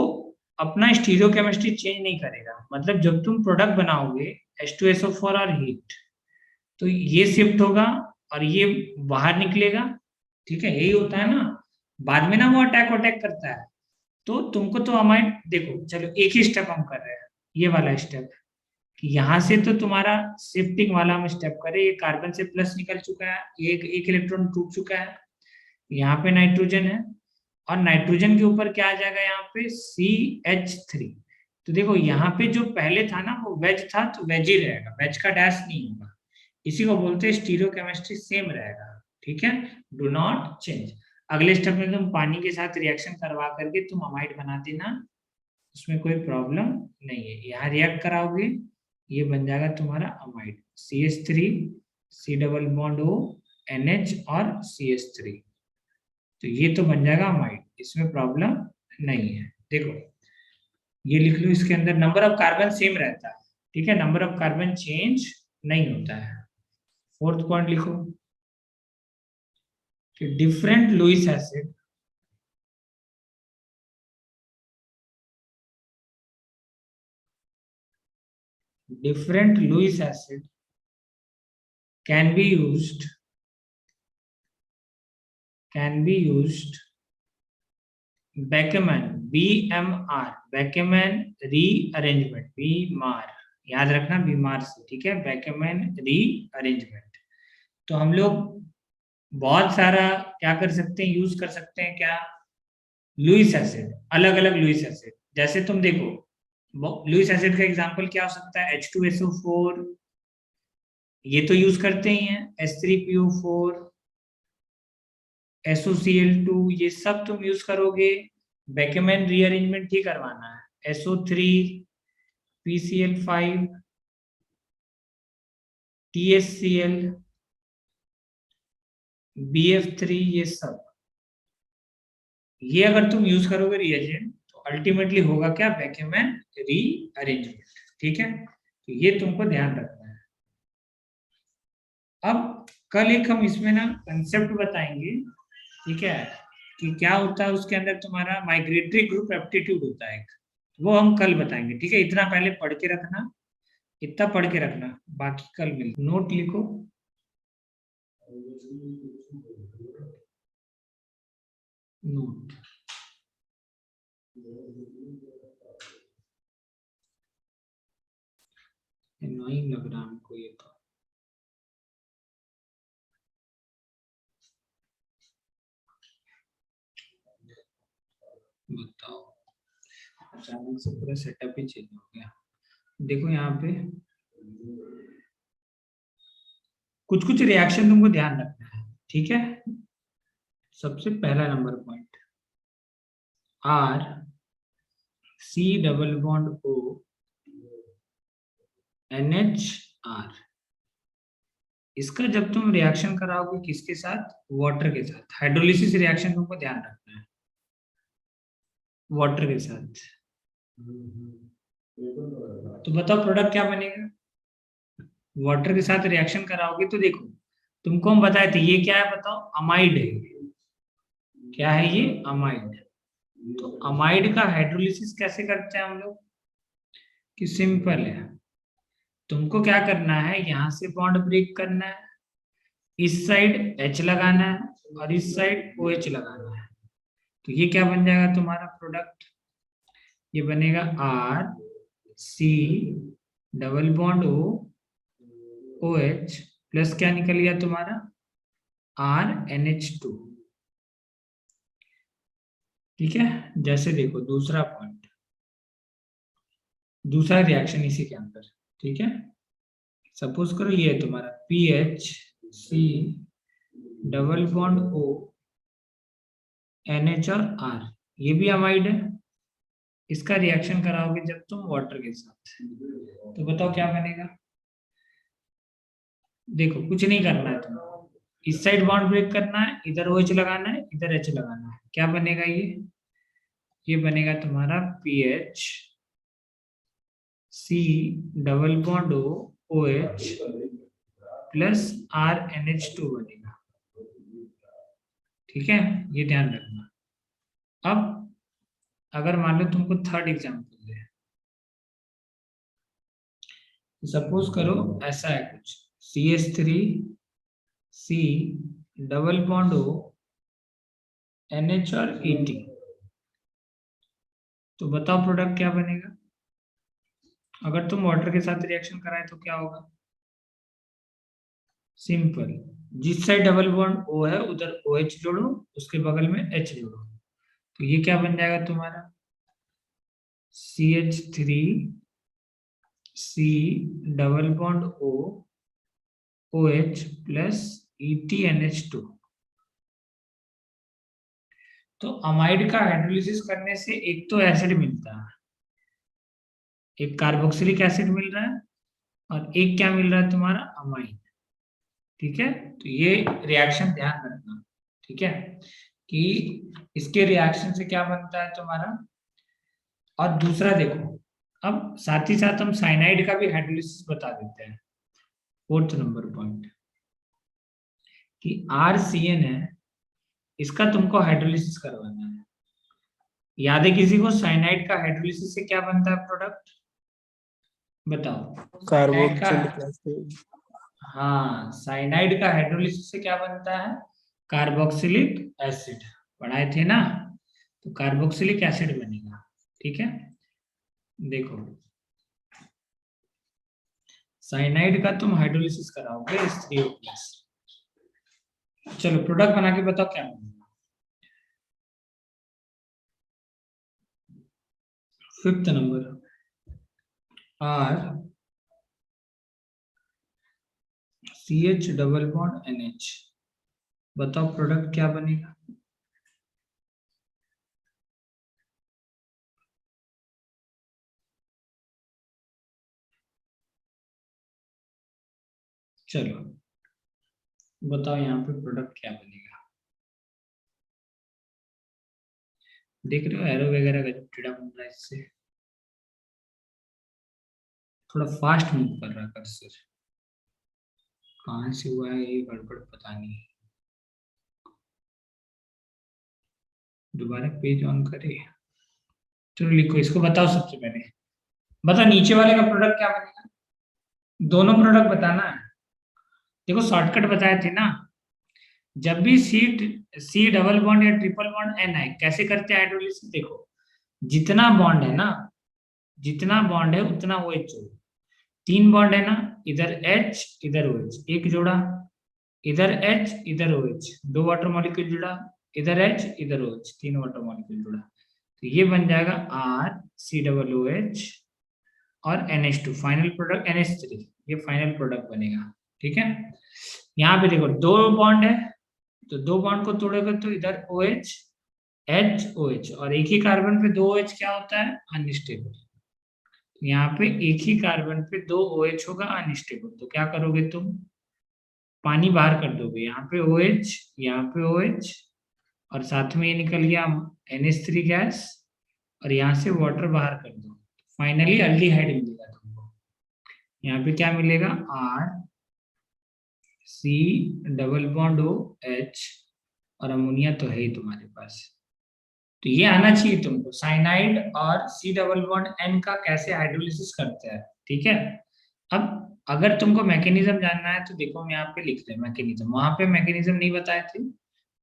अपना स्टीरियो केमिस्ट्री चेंज नहीं करेगा, मतलब जब तुम प्रोडक्ट बनाओगे H2SO4 और हीट, तो ये शिफ्ट होगा और ये बाहर निकलेगा। ठीक है, यही होता है ना, बाद में ना वो अटैक अटैक करता है। तो तुमको तो हमारे देखो, चलो एक ही स्टेप हम कर रहे हैं, ये वाला स्टेप, यहां से तो तुम्हारा शिफ्टिंग वाला हम स्टेप करें, ये कार्बन से प्लस निकल चुका है, एक इलेक्ट्रॉन टूट चुका है, यहाँ पे नाइट्रोजन है, और नाइट्रोजन के ऊपर क्या आ जाएगा यहाँ पे CH3। तो देखो यहाँ पे जो पहले था ना वो वेज था, तो वेज ही रहेगा, वेज का डैश नहीं होगा, इसी को बोलते हैं स्टीरियोकेमिस्ट्री सेम रहेगा। ठीक है, डू नॉट चेंज। अगले स्टेप में तुम पानी के साथ रिएक्शन करवा करके तुम अमाइड बना देना, उसमें कोई प्रॉब्लम नहीं है। यहाँ रिएक्ट कराओगे, ये बन जाएगा तुम्हारा amide, CH3 C double bond O NH और CH3, तो ये तो बन जाएगा अमाइड, इसमें प्रॉब्लम नहीं है। देखो ये लिख लो, इसके अंदर नंबर ऑफ कार्बन सेम रहता है, ठीक है, नंबर ऑफ कार्बन चेंज नहीं होता है। फोर्थ पॉइंट लिखो कि different Lewis acid can be used Beckman BMR Beckman rearrangement, बीमार याद रखना, बीमार से, ठीक है, Beckman rearrangement। तो हम लोग बहुत सारा क्या कर सकते हैं, यूज कर सकते हैं क्या, लुईस एसिड, अलग अलग लुईस एसिड। जैसे तुम देखो लुईस एसिड का एग्जांपल क्या हो सकता है, H2SO4, ये तो यूज करते ही हैं, H3PO4, SOCl2, ये सब तुम यूज करोगे। बेकेमैन रीअरेंजमेंट ही करवाना है, SO3 PCl5 THCl BF3, ये सब, ये अगर तुम यूज करोगे रिएजेंट तो अल्टीमेटली होगा क्या, बेकेमैन रीअरेंजमेंट। ठीक है, तो ये तुमको ध्यान रखना है। अब कल एक हम इसमें ना कंसेप्ट बताएंगे, ठीक है, कि क्या होता है उसके अंदर, तुम्हारा माइग्रेटरी ग्रुप एप्टीट्यूड होता है, वो हम कल बताएंगे। ठीक है, इतना पहले पढ़ के रखना, इतना पढ़ के रखना, बाकी कल मिल। नोट लिखो, नोट एनोइंग लग रहा हमको ये तो, बताओ अचानक से पूरा सेटअप ही चेंज हो गया। देखो यहाँ पे कुछ कुछ रिएक्शन तुमको ध्यान रखना है, ठीक है। सबसे पहला number point, R C double bond O NHR, इसका जब तुम रिएक्शन कराओगे किसके साथ, वाटर के साथ, हाइड्रोलिसिस रिएक्शन तुमको ध्यान रखना है, वाटर के साथ। तो बताओ प्रोडक्ट क्या बनेगा, वाटर के साथ रिएक्शन कराओगे तो देखो तुमको हम बताए थे ये क्या है, बताओ, अमाइड है। क्या है ये, अमाइड। तो अमाइड का हाइड्रोलिसिस कैसे करते हैं हम लोग, कि सिंपल है, तुमको क्या करना है, यहां से बॉन्ड ब्रेक करना है, इस साइड H लगाना है और इस साइड OH लगाना है, तो ये क्या बन जाएगा तुम्हारा प्रोडक्ट, ये बनेगा RC double bond OH plus क्या निकल गया तुम्हारा RNH2। ठीक है, जैसे देखो दूसरा पॉइंट, दूसरा रिएक्शन इसी के अंदर, ठीक है, सपोज करो ये है तुम्हारा PHC double bond O NH और R, ये भी अमाइड है, इसका रिएक्शन कराओगे जब तुम वाटर के साथ, तो बताओ क्या बनेगा। देखो कुछ नहीं करना है तुम्हें, इस साइड बॉन्ड ब्रेक करना है, इधर OH लगाना है, इधर H लगाना है, क्या बनेगा ये बनेगा तुम्हारा PH C double bond OH plus RNH2 बनेगा। ठीक है, ये ध्यान रखना। अब अगर मान लो तुमको थर्ड एग्जाम्पल दे, सपोज करो ऐसा है कुछ, CH3 C double bond O NH और ET, तो बताओ प्रोडक्ट क्या बनेगा, अगर तुम वाटर के साथ रिएक्शन कराए तो क्या होगा? सिंपल, जिस साइड डबल बॉन्ड ओ है उधर ओ एच जोड़ो, उसके बगल में एच जोड़ो, तो ये क्या बन जाएगा तुम्हारा? CH3 C double bond O OH plus ETNH2। तो अमाइड का हाइड्रोलिसिस करने से एक तो एसिड मिलता है, एक कार्बोक्सिलिक एसिड मिल रहा है, और एक क्या मिल रहा है तुम्हारा? अमाइन। ठीक है, तो ये रिएक्शन ध्यान रखना। ठीक है, कि इसके रिएक्शन से क्या बनता है तुम्हारा। और दूसरा देखो, अब साथ ही साथ हम साइनाइड का भी हाइड्रोलिसिस बता देते हैं। फोर्थ नंबर पॉइंट, कि RCN है, इसका तुमको हाइड्रोलिसिस करवाना है। याद है किसी को साइनाइड का हाइड्रोलिसिस से क्या बनता है प्रोडक्ट? बताओ साइनाइड का। Carboxylic acid. हाँ, साइनाइड का हाइड्रोलिसिस से क्या बनता है? Carboxylic acid. पढ़ाए थे ना, तो कार्बोक्सिलिक एसिड बनेगा। ठीक है, देखो साइनाइड का तुम हाइड्रोलिसिस कराओगे H3O+। चलो प्रोडक्ट बना के बताओ क्या बनेगा। Fifth number, R CH double bond NH, बताओ प्रोडक्ट क्या बनेगा? चलो बताओ यहाँ पे प्रोडक्ट क्या बनेगा। देख रहे हो एरो वगैरह का जो टेढ़ा बन रहा है, इससे थोड़ा फास्ट मूव कर रहा है कर्सर। कहाँ से हुआ है ये गड़बड़ पता नहीं। दोबारा पेज ऑन करे। चलो लिखो, इसको बताओ सबसे पहले। बताओ नीचे वाले का प्रोडक्ट क्या बनेगा, दोनों प्रोडक्ट बताना है। देखो शॉर्टकट बताए थे ना, जब भी सी डबल बॉन्ड या ट्रिपल बॉन्ड एन आए, कैसे करते हैं हाइड्रोलिसिस? देखो जितना बॉन्ड है ना, जितना बॉन्ड है उतना वो एच जोड़ो। 3 बॉन्ड है ना, इधर H इधर OH, एक जोड़ा, इधर H इधर OH, 2 वाटर मॉलिक्यूल जुड़ा, इधर H इधर OH, 3 वाटर मॉलिक्यूल जुड़ा, तो ये बन जाएगा RCOOH और NH2, फाइनल प्रोडक्ट NH3, ये फाइनल प्रोडक्ट बनेगा। ठीक है, यहाँ पे देखो 2 बॉन्ड है, तो 2 बॉन्ड को तोड़ोगे तो इधर OH H OH, और एक ही कार्बन पे 2 OH क्या होता है? अनस्टेबल। यहाँ पे एक ही कार्बन पे 2 OH होगा अनस्टेबल, तो क्या करोगे तुम? पानी बाहर कर दोगे, यहाँ पे OH, यहाँ पे OH, और साथ में ये निकल गया NH3 गैस, और यहाँ से वाटर बाहर कर दो, फाइनली अल्डिहाइड मिलेगा तुमको। यहाँ पे क्या मिलेगा? R C double bond OH, और अमोनिया तो है ही तुम्हारे पास। तो ये आना चाहिए तुमको, साइनाइड और C डबल बॉन्ड N का कैसे हाइड्रोलिसिस करते हैं। ठीक है, अब अगर तुमको मैकेनिज्म जानना है तो देखो हम यहाँ पे लिख रहे हैं मैकेनिज्म, वहां पे मैकेनिज्म नहीं बताए थे,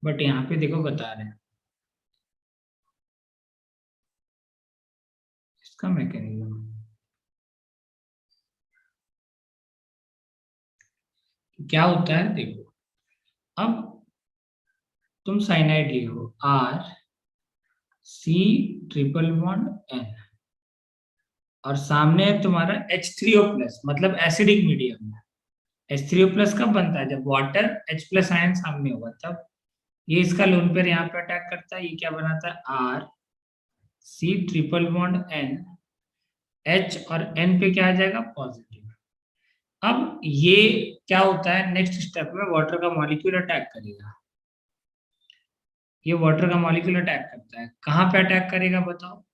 बट यहाँ पे देखो बता रहे हैं इसका मैकेनिज्म। क्या होता है देखो, अब तुम साइनाइड लिखो R C triple bond N, और सामने है तुम्हारा H3O+, मतलब एसिडिक मीडियम है। H3O+ कब बनता है? जब वाटर H+ आयन सामने होगा तब। ये इसका लोन पेयर यहाँ पे अटैक करता है, ये क्या बनाता है? R C triple bond N, H और N पे क्या आ जाएगा? पॉजिटिव। अब ये क्या होता है, नेक्स्ट स्टेप में वाटर का मॉलिक्यूल अटैक करेगा। ये वाटर का मॉलिक्यूल अटैक करता है, कहाँ पे अटैक करेगा बताओ?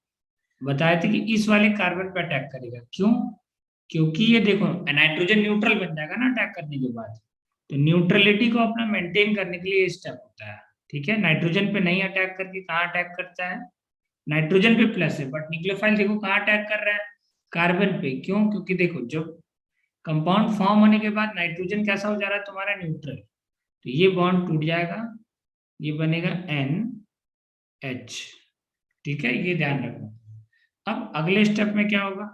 बताए थे कि इस वाले कार्बन पे अटैक करेगा। क्यों? क्योंकि ये देखो नाइट्रोजन न्यूट्रल बन जाएगा ना अटैक करने के बाद, तो न्यूट्रलिटी को अपना मेंटेन करने के लिए ये स्टेप होता है। ठीक है, नाइट्रोजन पे नहीं अटैक करके कहाँ अटैक करता है? नाइट्रोजन पे प्लस है, बट न्यूक्लियोफाइल देखो कहाँ अटैक कर रहा है? कार्बन पे। क्यों? क्योंकि देखो जब कंपाउंड फॉर्म होने के बाद नाइट्रोजन कैसा हो जा रहा है तुम्हारा? न्यूट्रल, तो ये बॉन्ड टूट जाएगा, ये बनेगा NH। ठीक है, ये ध्यान रखना। अब अगले स्टेप में क्या होगा?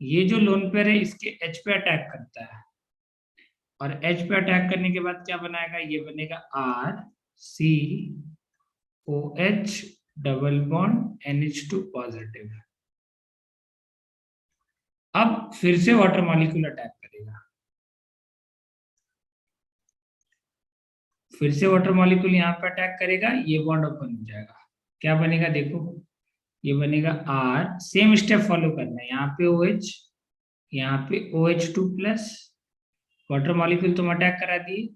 ये जो लोन पेयर है इसके एच पे अटैक करता है, और एच पे अटैक करने के बाद क्या बनाएगा, ये बनेगा R C O H double bond NH2 positive. अब फिर से वाटर मॉलिक्यूल अटैक करेगा, फिर से वाटर मॉलिक्यूल यहाँ पे अटैक करेगा, ये बॉन्ड ओपन हो जाएगा, क्या बनेगा देखो, ये बनेगा आर, सेम स्टेप फॉलो करना है, यहाँ पे OH, यहाँ पे OH2+, वाटर मॉलिक्यूल तुम अटैक करा दिए,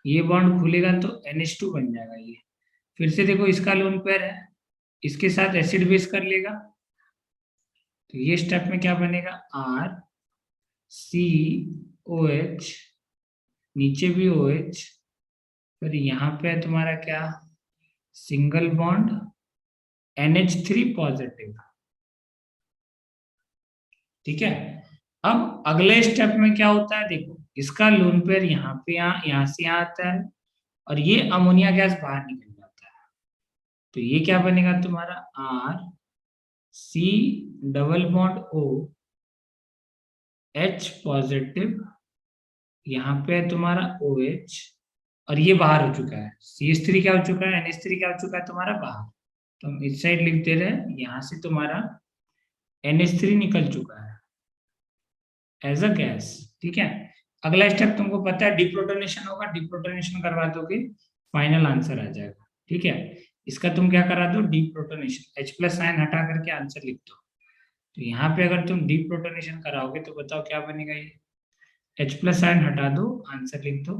ये बॉन्ड खुलेगा तो NH2 बन जाएगा ये। फिर से देखो इसका लोन पेयर है, इसके साथ एसिड बेस कर लेगा, तो ये स्टेप में क्या बनेगा, आर सी ओ एच, नीचे भी OH, फिर यहाँ पे है तुम्हारा क्या, सिंगल बॉन्ड NH3 पॉजिटिव। ठीक है, अब अगले स्टेप में क्या होता है देखो, इसका लोन पेयर यहाँ पे, यहाँ से यहाँ आता है, और ये अमोनिया गैस बाहर निकल जाता है, तो ये क्या बनेगा तुम्हारा, R C double bond O H positive, यहाँ पे है तुम्हारा OH, और ये बाहर हो चुका है, CH3 क्या हो चुका है, NH3 क्या हो चुका है तुम्हारा बाहर, तो हम इस साइड लिख दे रहे हैं, यहाँ से तुम्हारा NH3 निकल चुका है एज अ गैस। ठीक है, अगला स्टेप तुमको पता है, डिप्रोटोनेशन होगा, डिप्रोटोनेशन करवा दोगे, फाइनल आंसर आ जाएगा। ठीक है, इसका तुम क्या करा दो, डिप्रोटोनेशन, H+ साइन हटा करके आंसर लिख दो, तो यहाँ पे अगर तुम डिप्रोटोनेशन कराओगे तो बताओ क्या बनेगा, ये H+ साइन हटा दो, आंसर लिख दो,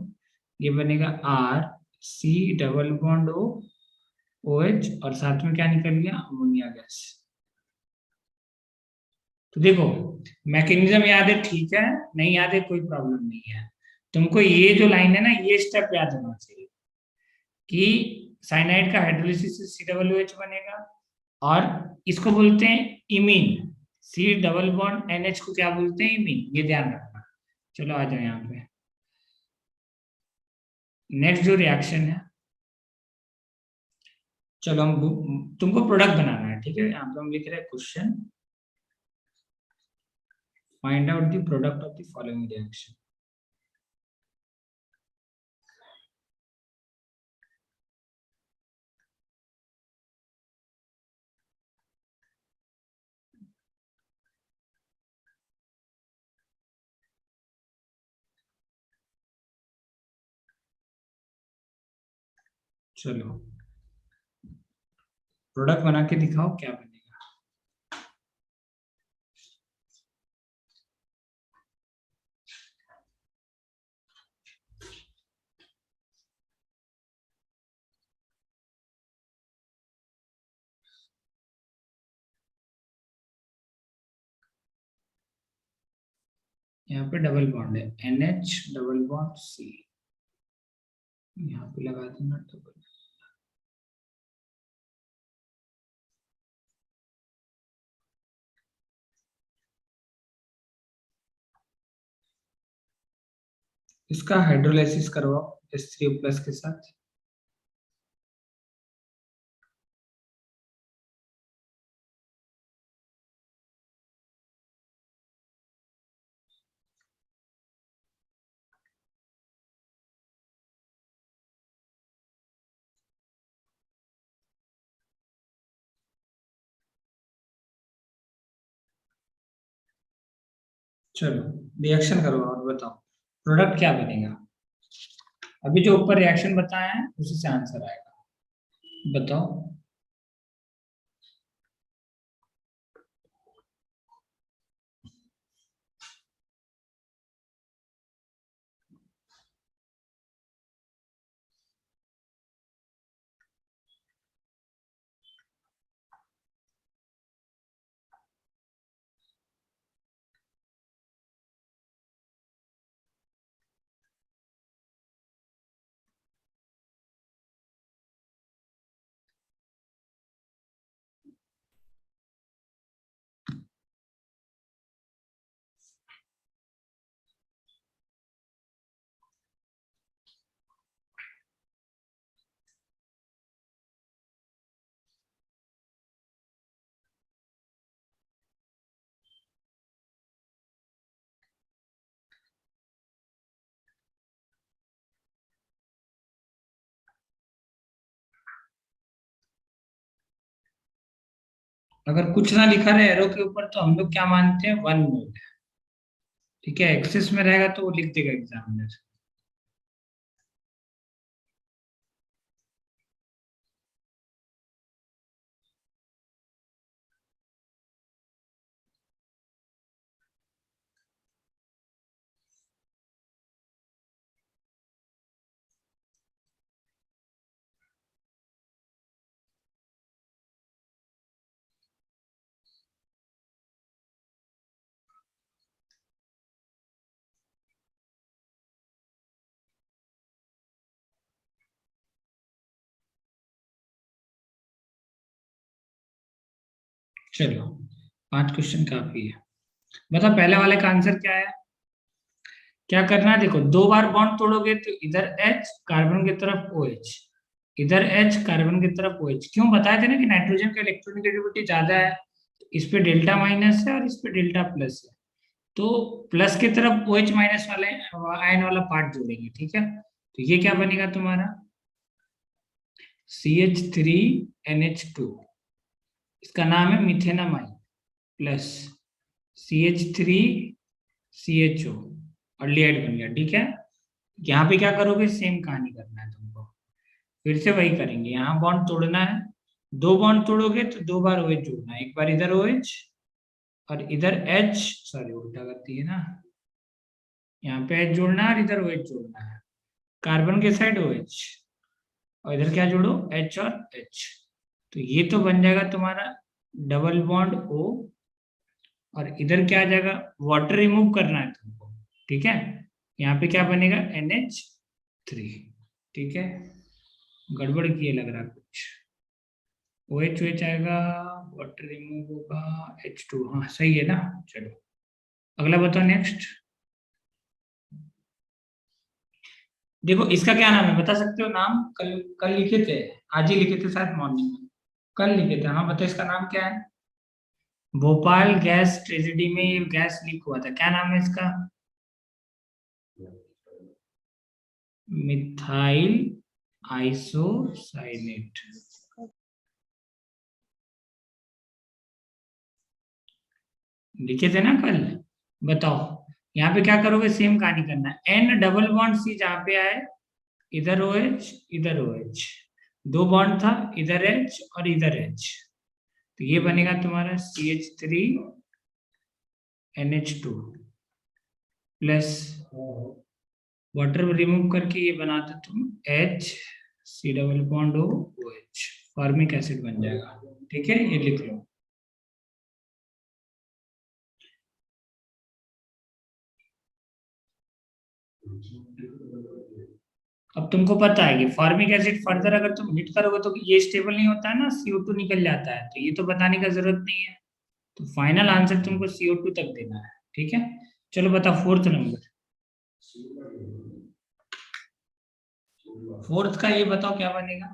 ये बनेगा R C double bond O OH, और साथ में क्या निकल गया, अमोनिया गैस। तो देखो, मैकेनिज्म याद है, ठीक है, नहीं याद है कोई प्रॉब्लम नहीं है, तुमको ये जो लाइन है ना, ये स्टेप याद होना चाहिए कि साइनाइड का हाइड्रोलिसिस से COOH बनेगा, और इसको बोलते हैं imine, C double bond NH को क्या बोलते हैं, इमीन, ये ध्यान रखना। चलो आ जाओ यहाँ पे, नेक्स्ट जो रिएक्शन है, चलो हम, तुमको प्रोडक्ट बनाना है, ठीक है, यहाँ पे हम लिख रहे हैं question, find out the product of the following reaction. चलो प्रोडक्ट बना के दिखाओ क्या बनेगा। यहाँ पे डबल बॉन्ड है, NH डबल बॉन्ड C, यहाँ पे लगा देना डबल। इसका हाइड्रोलाइसिस करवाओ H3O+ के साथ। चलो रिएक्शन करो और बताओ प्रोडक्ट क्या बनेगा। अभी जो ऊपर रिएक्शन बताया है उसी से आंसर आएगा, बताओ। अगर कुछ ना लिखा रहे एरो के ऊपर तो हम लोग क्या मानते हैं, 1 मोल है। ठीक है, एक्सेस में रहेगा तो वो लिख देगा एग्जामिनर। चलो 5 क्वेश्चन काफी है। बता पहले वाले का आंसर क्या है। क्या करना है देखो, 2 बार बॉन्ड तोड़ोगे तो इधर H कार्बन की तरफ OH, इधर H कार्बन की तरफ OH। क्यों बताए थे ना कि नाइट्रोजन का इलेक्ट्रोनेगेटिविटी ज्यादा है, इस पे डेल्टा माइनस है और इस पे डेल्टा प्लस है, तो प्लस की तरफ OH माइनस वाले आयन वाला पार्ट जोड़ेंगे। ठीक है, तो ये क्या बनेगा तुम्हारा CH3NH2, इसका नाम है मिथेनामाइन, प्लस CH3CHO, ऑल्डिहाइड बन गया। ठीक है, यहाँ पे क्या करोगे, सेम कहानी करना है तुमको, फिर से वही करेंगे। यहाँ बॉन्ड तोड़ना है, 2 बॉन्ड तोड़ोगे तो 2 बार OH जोड़ना है, एक बार इधर OH और इधर H, सॉरी उल्टा करती है ना, यहाँ पे H जोड़ना है और इधर OH जोड़ना है, कार्बन के साइड OH और इधर क्या जोड़ो, H और H। तो ये तो बन जाएगा तुम्हारा डबल बॉन्ड O, और इधर क्या आ जाएगा, वाटर रिमूव करना है तुमको। ठीक है, यहाँ पे क्या बनेगा, NH3। ठीक है, गड़बड़ किए लग रहा कुछ, OH OH आएगा, वाटर रिमूव होगा, H2, हाँ सही है ना। चलो अगला बताओ, नेक्स्ट। देखो इसका क्या नाम है, बता सकते हो नाम, कल कल लिखे थे, आज ही लिखे थे शायद मॉर्निंग में, कल लिखे थे। हाँ बताओ इसका नाम क्या है। भोपाल गैस ट्रेजेडी में ये गैस लीक हुआ था, क्या नाम है इसका, मिथाइल आइसोसाइनेट। लिखे थे ना कल। बताओ यहाँ पे क्या करोगे, सेम कहानी करना है, N डबल बॉन्ड C जहाँ पे आए, इधर OH इधर OH, 2 बॉन्ड था, इधर H और इधर H, तो ये बनेगा तुम्हारा CH3NH2 प्लस वाटर रिमूव करके ये बना दो तुम H C double bond OH, formic acid बन जाएगा। ठीक है, ये लिख लो। अब तुमको पता है कि फॉर्मिक एसिड फर्दर अगर तुम हीट करोगे तो ये स्टेबल नहीं होता है ना, CO2 निकल जाता है, तो ये तो बताने का जरूरत नहीं है, तो फाइनल आंसर तुमको CO2 तक देना है। ठीक है, चलो बता फोर्थ नंबर, फोर्थ का ये बताओ क्या बनेगा,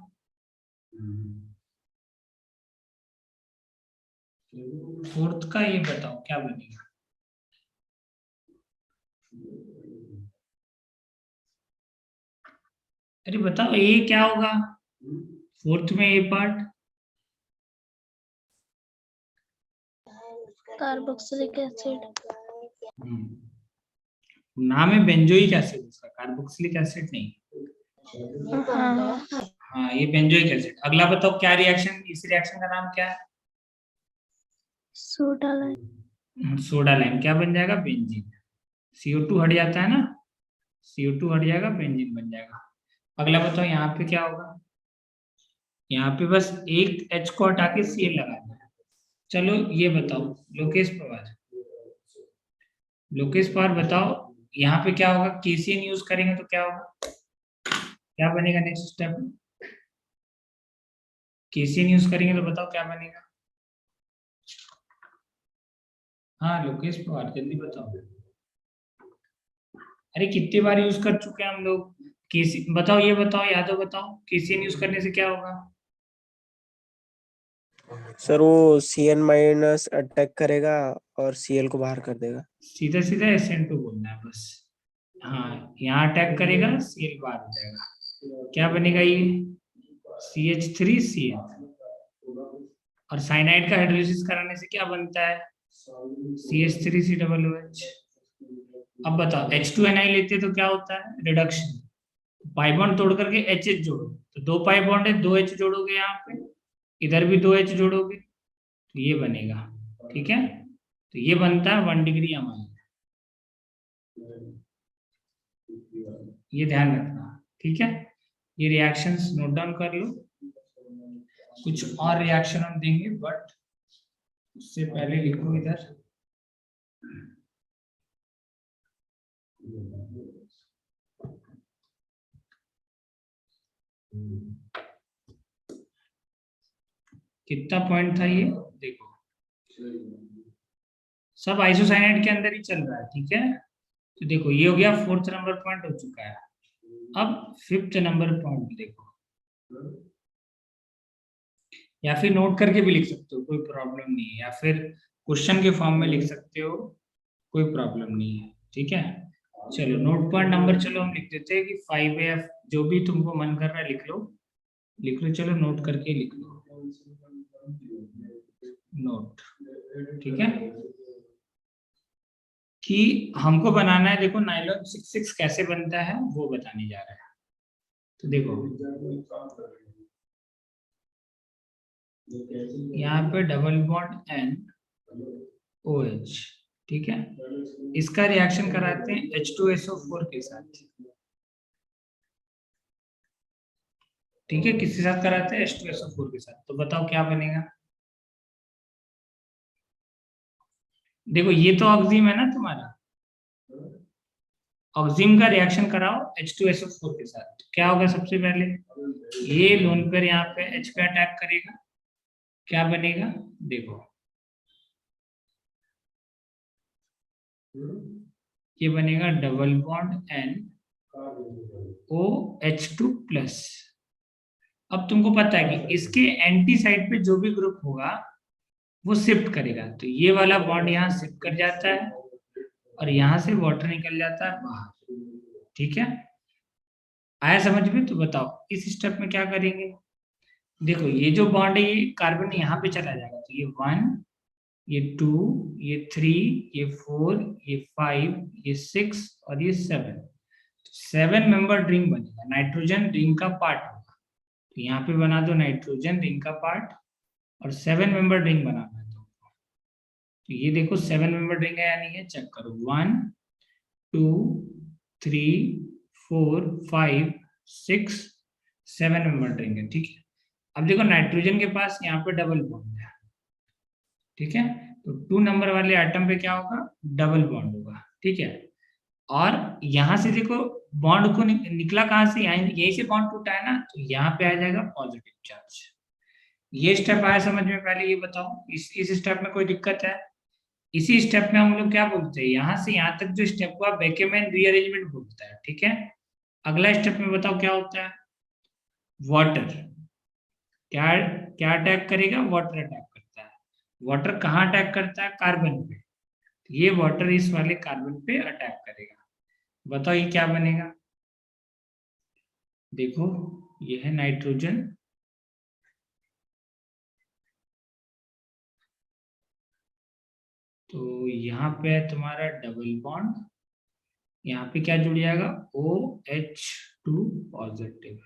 फोर्थ का ये बताओ क्या बनेगा। अरे बताओ ये क्या होगा, फोर्थ में ये पार्ट, कार्बोक्सिलिक एसिड। नाम है बेंजोइक एसिड उसका, कार्बोक्सिलिक एसिड नहीं। हाँ, हाँ ये बेंजोइक एसिड। अगला बताओ क्या रिएक्शन, इस रिएक्शन का नाम क्या है, सोडा लाइम। सोडा लाइम, क्या बन जाएगा, बेंजीन। CO2 हट जाता है ना, CO2 हट जाएगा, बेंजीन बन जाएगा। अगला बताओ यहाँ पे क्या होगा, यहाँ पे बस एक H को हटा के Cl लगाना है। चलो ये बताओ लोकेश पवार, लोकेश पवार बताओ यहाँ पे क्या होगा, KCl यूज करेंगे तो क्या होगा, क्या बनेगा नेक्स्ट स्टेप, KCl यूज करेंगे तो बताओ क्या बनेगा। हाँ लोकेश पवार जल्दी बताओ, अरे कितनी बार यूज कर चुके हैं हम लोग। केसी बताओ, ये बताओ, यादव बताओ, KCl यूज करने से क्या होगा। सर वो CN माइनस अटैक करेगा और Cl को बाहर कर देगा। सीधा सीधा SN2 बोलना है बस। हाँ यहाँ अटैक करेगा, Cl बाहर हो जाएगा, क्या बनेगा ये CH3Cl। और साइनाइड का हाइड्रोलिसिस कराने से क्या बनता है, CH3COOH। अब बताओ H2Ni लेते तो क्या होता है, रिडक्शन। पाई बॉन्ड तोड़ करके HH जोड़ो, तो 2 पाई बॉन्ड है, 2 H जोड़ोगे यहाँ पे, इधर भी 2 H जोड़ोगे तो ये बनेगा, ठीक है। तो ये बनता है 1 डिग्री अमाइन, ये ध्यान रखना, ठीक है। ये रिएक्शंस नोट डाउन कर लो। कुछ और रिएक्शन हम देंगे बट उससे पहले लिखो इधर। कितना पॉइंट था ये, देखो सब आइसोसाइनाइड के अंदर ही चल रहा है, ठीक है। तो देखो ये हो गया 4th नंबर पॉइंट हो चुका है। अब 5th नंबर पॉइंट देखो, या फिर नोट करके भी लिख सकते हो, कोई प्रॉब्लम नहीं है, या फिर क्वेश्चन के फॉर्म में लिख सकते हो, कोई प्रॉब्लम नहीं है, ठीक है। चलो नोट पॉइंट नंबर, चलो हम लिख देते हैं कि 5F, जो भी तुमको मन कर रहा है लिख लो, लिख लो, चलो नोट करके लिख लो, नोट, ठीक है। कि हमको बनाना है, देखो नाइलॉन 66 कैसे बनता है वो बताने जा रहा है। तो देखो यहाँ पे डबल बॉन्ड NOH, ठीक है। इसका रिएक्शन कराते हैं H2SO4 के साथ, ठीक है। किसके साथ कराते हैं, H2SO4 के साथ। तो बताओ क्या बनेगा, देखो ये तो ऑक्सीम है ना तुम्हारा, ऑक्सीम का रिएक्शन कराओ H2SO4 के साथ, क्या होगा सबसे पहले, ये लोन पेयर यहाँ पे H पे अटैक करेगा, क्या बनेगा देखो, ये बनेगा डबल बॉन्ड NOH2+। अब तुमको पता है कि इसके एंटी साइड पे जो भी ग्रुप होगा वो शिफ्ट करेगा, तो ये वाला बॉन्ड यहाँ शिफ्ट कर जाता है और यहाँ से वाटर निकल जाता है बाहर, ठीक है। आया समझ में। तो बताओ इस स्टेप में क्या करेंगे, देखो ये जो बॉन्ड है ये कार्बन यहाँ पे चला जाएगा, तो ये 1, ये 2, ये 3, ये 4, ये 5, ये 6 और ये 7, 7 मेंबर रिंग बनेगा, नाइट्रोजन रिंग का पार्ट होगा। तो यहाँ पे बना दो नाइट्रोजन रिंग का पार्ट, और 7 मेंबर रिंग बनाना है तुमको। तो ये देखो 7 मेंबर रिंग है या नहीं है, चेक करो, 1 2 3 4 5 6 7 मेंबर रिंग है, ठीक है। अब देखो नाइट्रोजन के पास यहाँ पे डबल बॉन्ड है, ठीक है। तो 2 नंबर वाले आइटम पे क्या होगा, डबल बॉन्ड होगा, ठीक है। और यहाँ से देखो बॉन्ड को निकला कहाँ से, यहीं से बॉन्ड टूटा है ना, तो यहाँ पे आ जाएगा पॉजिटिव चार्ज। ये स्टेप आया समझ में, पहले ये बताओ इस स्टेप में कोई दिक्कत है। इसी स्टेप में हम लोग क्या बोलते हैं, यहाँ से यहाँ तक जो स्टेप हुआ बेकेमैन रीअरेंजमेंट बोलता है, ठीक है। अगला स्टेप में बताओ क्या होता है, वाटर, क्या क्या अटैक करेगा, वाटर अटैक करता है। वाटर कहाँ अटैक करता है, कार्बन पे, तो ये वाटर इस वाले कार्बन पे अटैक करेगा। बताओ ये क्या बनेगा, देखो ये है नाइट्रोजन, तो यहाँ पे है तुम्हारा डबल बॉन्ड, यहाँ पे क्या जुड़ जाएगा, OH2 पॉजिटिव।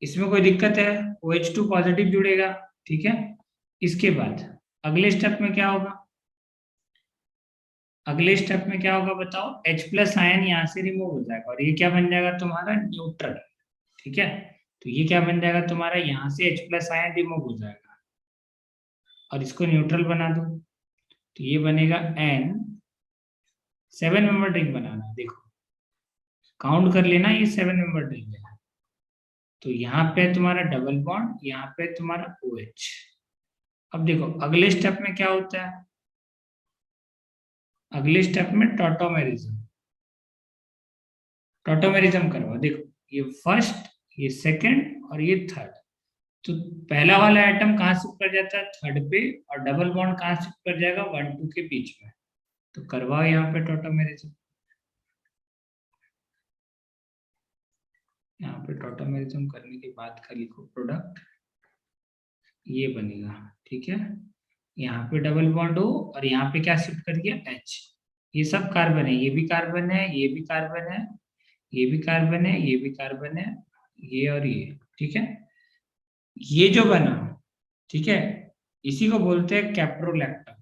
इसमें कोई दिक्कत है, OH2 पॉजिटिव जुड़ेगा, ठीक है। इसके बाद अगले स्टेप में क्या होगा, अगले स्टेप में क्या होगा बताओ, H+ आयन यहाँ से रिमूव हो जाएगा और ये क्या बन जाएगा तुम्हारा न्यूट्रल, ठीक है। तो ये क्या बन जाएगा तुम्हारा, यहाँ से H+ आयन रिमूव हो जाएगा और इसको न्यूट्रल बना दो, तो ये बनेगा N, 7 मेंबर रिंग बनाना, देखो काउंट कर लेना, ये 7 मेंबर रिंग है। तो यहाँ पे तुम्हारा डबल बॉन्ड, यहाँ पे तुम्हारा OH। अब देखो अगले स्टेप में क्या होता है, अगले स्टेप में टॉटोमेरिज्म, टॉटोमेरिज्म करवा, देखो ये फर्स्ट, ये सेकंड और ये थर्ड। तो पहला वाला एटम कहाँ शिफ्ट कर जाता है, थर्ड पे, और डबल बॉन्ड कहाँ शिफ्ट कर जाएगा, 1 2 के बीच में। तो करवाओ यहाँ पे टॉटोमेरिज्म, यहाँ पे टॉटोमेरिज्म करने के बाद का लिखो प्रोडक्ट, ये बनेगा, ठीक है। यहाँ पे डबल बॉन्ड हो और यहाँ पे क्या शिफ्ट कर दिया, H। ये सब कार्बन है, ये भी कार्बन है, ये भी कार्बन है, ये भी कार्बन है, ये भी कार्बन है, ये और ये, ठीक है। ये जो बना, ठीक है, इसी को बोलते हैं कैप्रोलैक्टम।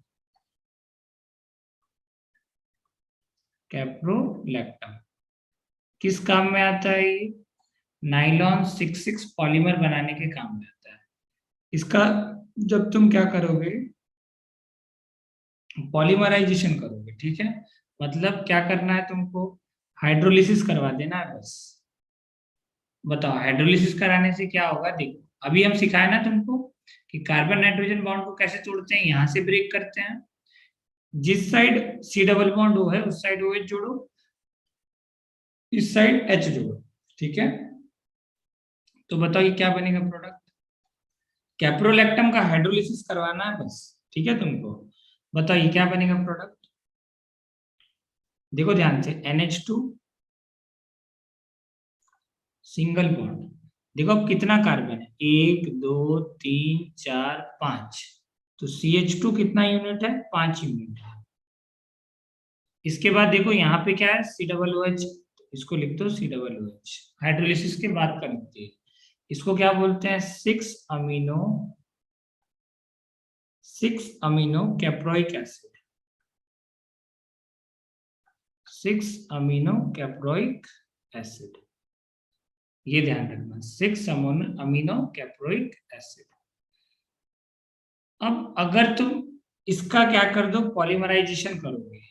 कैप्रोलैक्टम किस काम में आता है ये? नाइलॉन 6,6 पॉलीमर बनाने के काम में आता है। इसका जब तुम क्या करोगे, पॉलीमराइजेशन करोगे, ठीक है, मतलब क्या करना है तुमको, हाइड्रोलिसिस करवा देना है बस। बताओ हाइड्रोलिसिस कराने से क्या होगा, देखो अभी हम सिखाए ना तुमको कि कार्बन नाइट्रोजन बॉन्ड को कैसे तोड़ते हैं, यहाँ से ब्रेक करते हैं। जिस side C double bond O है उस साइड ओ एच जोड़ो, इस साइड एच जोड़ो, ठीक है। तो बताओ ये क्या बनेगा प्रोडक्ट, कैप्रोलैक्टम का हाइड्रोलिसिस करवाना है बस, ठीक है तुमको। बताओ ये क्या बनेगा प्रोडक्ट, देखो ध्यान से, NH2 सिंगल बॉन्ड। देखो अब कितना कार्बन है, 1 2 3 4 5, तो CH2 कितना यूनिट है, 5 यूनिट है। इसके बाद देखो यहाँ पे क्या है, C OOH, इसको लिख दो COOH। हाइड्रोलिसिस के बाद का लिखते हैं, इसको क्या बोलते हैं, 6 amino caproic acid. 6 amino caproic acid, ये ध्यान रखना, 6 अमीनो कैप्रोइक एसिड। अब अगर तुम इसका क्या कर दो, पॉलीमराइजेशन करोगे,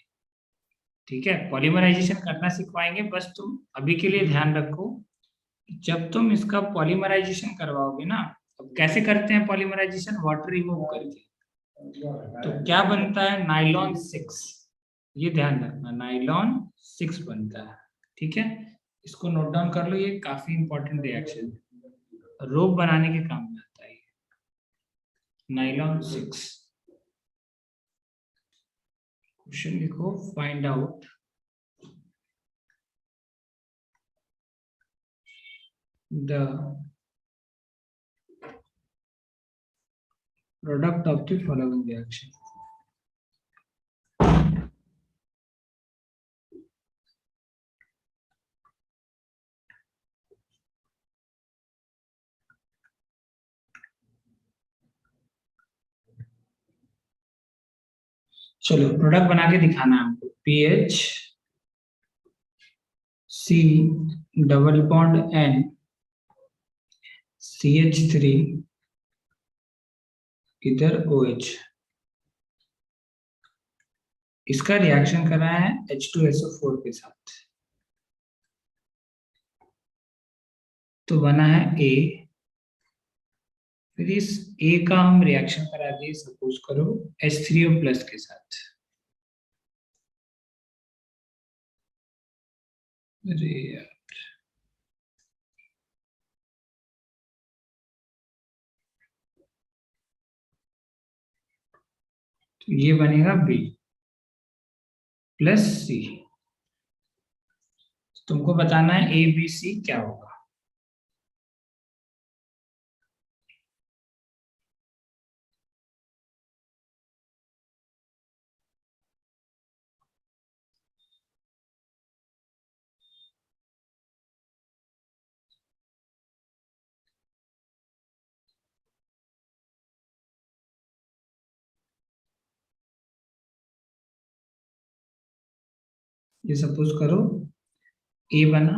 ठीक है, पॉलीमराइजेशन करना सिखवाएंगे, बस तुम अभी के लिए ध्यान रखो, जब तुम इसका पॉलीमराइजेशन करवाओगे ना, अब कैसे करते हैं पॉलीमराइजेशन, वाटर रिमूव करके, तो क्या बनता है, नाइलॉन 6, ये ध्यान रखना, नाइलॉन 6 बनता है, ठीक है। इसको नोट डाउन कर लो, ये काफी इंपॉर्टेंट रिएक्शन है, रोप बनाने के काम में आता है नाइलॉन 6। क्वेश्चन लिखो, find out the product of the following reaction. चलो प्रोडक्ट बना के दिखाना है हमको, PH C double bond N CH3 इधर OH, इसका रिएक्शन कर रहा है H2SO4 के साथ, तो बना है A। फिर इस A का हम रिएक्शन करा दिए, सपोज करो H3O प्लस के साथ। अरे यार, तो ये बनेगा B प्लस C। तुमको बताना है ABC क्या होगा। ये सपोज करो A बना,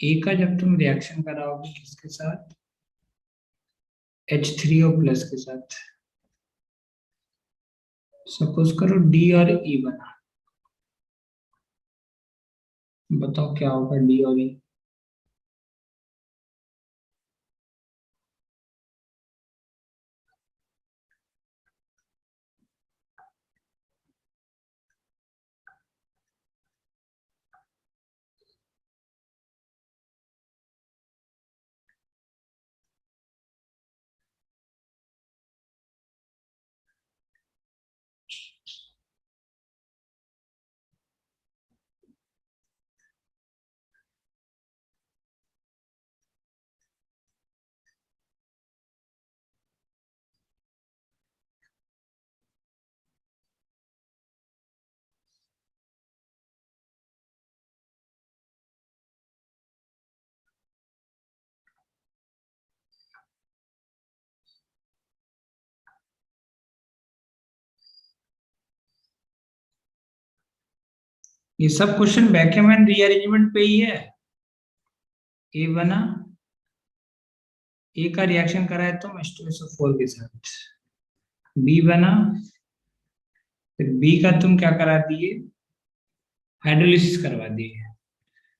A का जब तुम रिएक्शन कराओगे किसके साथ, H3O प्लस के साथ, सपोज करो D और E बना, बताओ क्या होगा D और E। ये सब क्वेश्चन बैकेमैन रीअरेंजमेंट पे ही है। ए बना, ए का रिएक्शन कराए तो H2SO4 के साथ, बी बना, फिर बी का तुम क्या करा दिए, हाइड्रोलिसिस करवा दिए।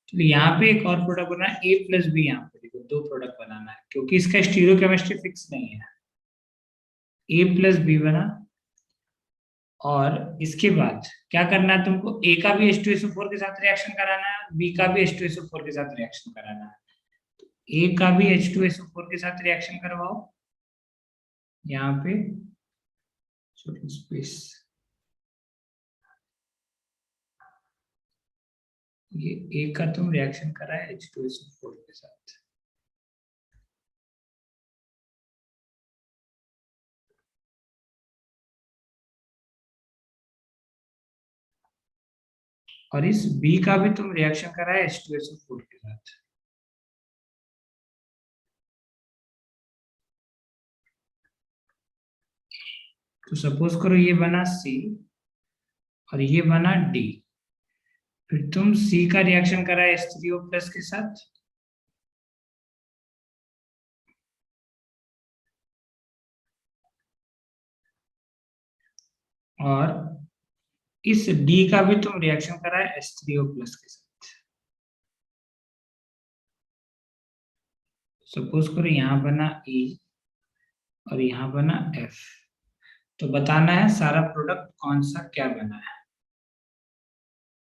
तो यहाँ पे एक और प्रोडक्ट बना है A प्लस बी, यहाँ पे देखो 2 प्रोडक्ट बनाना है क्योंकि इसका स्टीरियोकेमिस्ट्री फिक्स नहीं है। A प्लस बी बना, और इसके बाद क्या करना है तुमको, A का भी H2SO4 के साथ रिएक्शन कराना है, B का भी H2SO4 के साथ रिएक्शन कराना है। A का भी H2SO4 के साथ रिएक्शन करवाओ, यहाँ पे छोटी स्पेस, ये A का तुम रिएक्शन करा है H2SO4 के साथ। और इस B का भी तुम रिएक्शन करा है H2SO4 के साथ। तो सपोज करो ये बना C और ये बना D, फिर तुम C का रिएक्शन करा है H3O प्लस के साथ, और इस D का भी तुम रिएक्शन करा है H3O प्लस के साथ। सपोज करो यहाँ बना E और यहाँ बना F, तो बताना है सारा प्रोडक्ट कौन सा क्या बना है।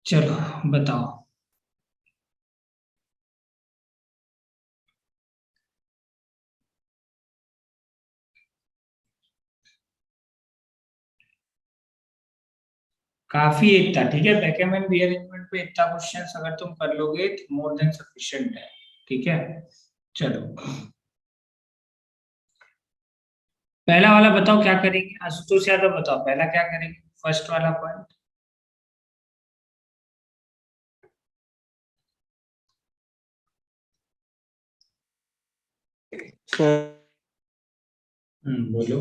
चलो बताओ। काफी एक था, ठीक है, बैकेमैन रीअरेंजमेंट पे इतना क्वेश्चन अगर तुम कर लोगे तो मोर देन सफिशिएंट है, ठीक है। चलो पहला वाला बताओ क्या करेंगे, आशुतोष यादव बताओ पहला क्या करेंगे, फर्स्ट वाला पॉइंट। बोलो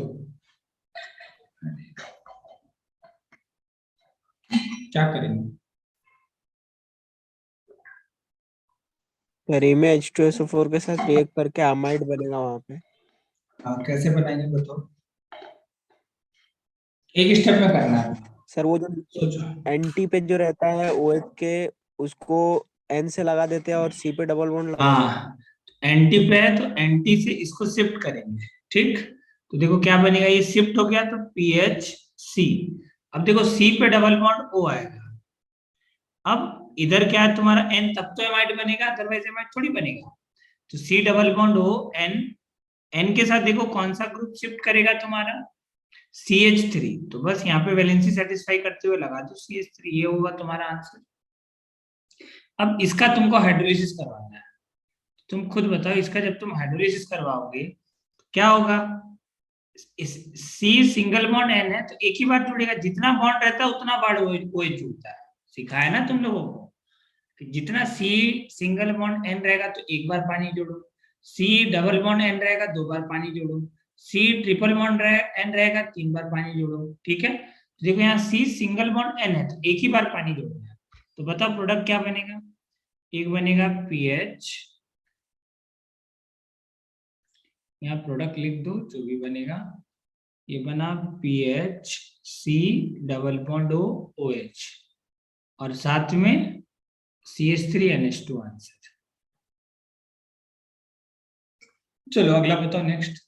क्या करेंगे। सर में H2SO4 के साथ रिएक्ट करके अमाइड बनेगा वहां पे। हाँ कैसे बनाएंगे बताओ, एक स्टेप में करना है। सर वो जो सोचो। एंटी पे जो रहता है OH के, उसको N से लगा देते हैं और C पे डबल बॉन्ड लगा देते हैं। हाँ एंटी पे है तो एंटी से इसको शिफ्ट करेंगे, ठीक। तो देखो क्या बनेगा, ये शिफ्ट हो गया तो PHC। अब देखो C पे डबल बॉन्ड O आएगा, अब इधर क्या है तुम्हारा N, तब तो एमाइड बनेगा, अदरवाइज एमाइड थोड़ी बनेगा। तो C double bond O N, N के साथ देखो कौन सा ग्रुप शिफ्ट करेगा तुम्हारा CH3, तो बस यहाँ पे वैलेंसी सेटिस्फाई करते हुए लगा दो CH3, ये होगा तुम्हारा आंसर। अब इसका तुमको हाइड्रोलिसिस करवाना है, तुम खुद बताओ इसका जब तुम हाइड्रोलिसिस करवाओगे क्या होगा, इस C सिंगल बॉन्ड N है तो एक ही बार जुड़ेगा, जितना बॉन्ड रहता है उतना बार OH जुड़ता है, सिखाया ना तुम लोगों को, जितना C सिंगल बॉन्ड N रहेगा तो एक बार पानी जोड़ो, C डबल बॉन्ड N रहेगा 2 बार पानी जोड़ो, C ट्रिपल बॉन्ड N रहेगा 3 बार पानी जोड़ो, ठीक है। तो देखो यहाँ C सिंगल बॉन्ड N है तो एक ही बार पानी जोड़ना है, तो बताओ प्रोडक्ट क्या बनेगा, एक बनेगा PH, यहाँ प्रोडक्ट लिख दो जो भी बनेगा, ये बना PHC डबल बॉन्ड OH और साथ में CH3NH2 आंसर। चलो अगला बताओ नेक्स्ट,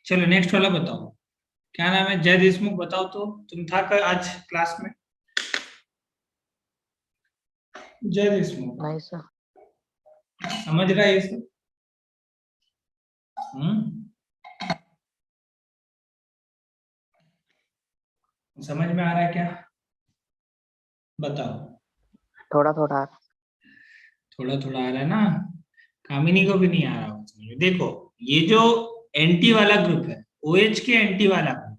चलो नेक्स्ट वाला बताओ, क्या नाम है, जय देशमुख, बताओ तो तुम था कर आज क्लास में, जय देशमुख। नहीं सर। समझ रहा है ये सब? समझ में आ रहा है क्या, बताओ। थोड़ा थोड़ा। थोड़ा थोड़ा आ रहा है ना, कामिनी को भी नहीं आ रहा होगा समझ में। देखो ये जो एंटी वाला ग्रुप है, OH के एंटी वाला ग्रुप,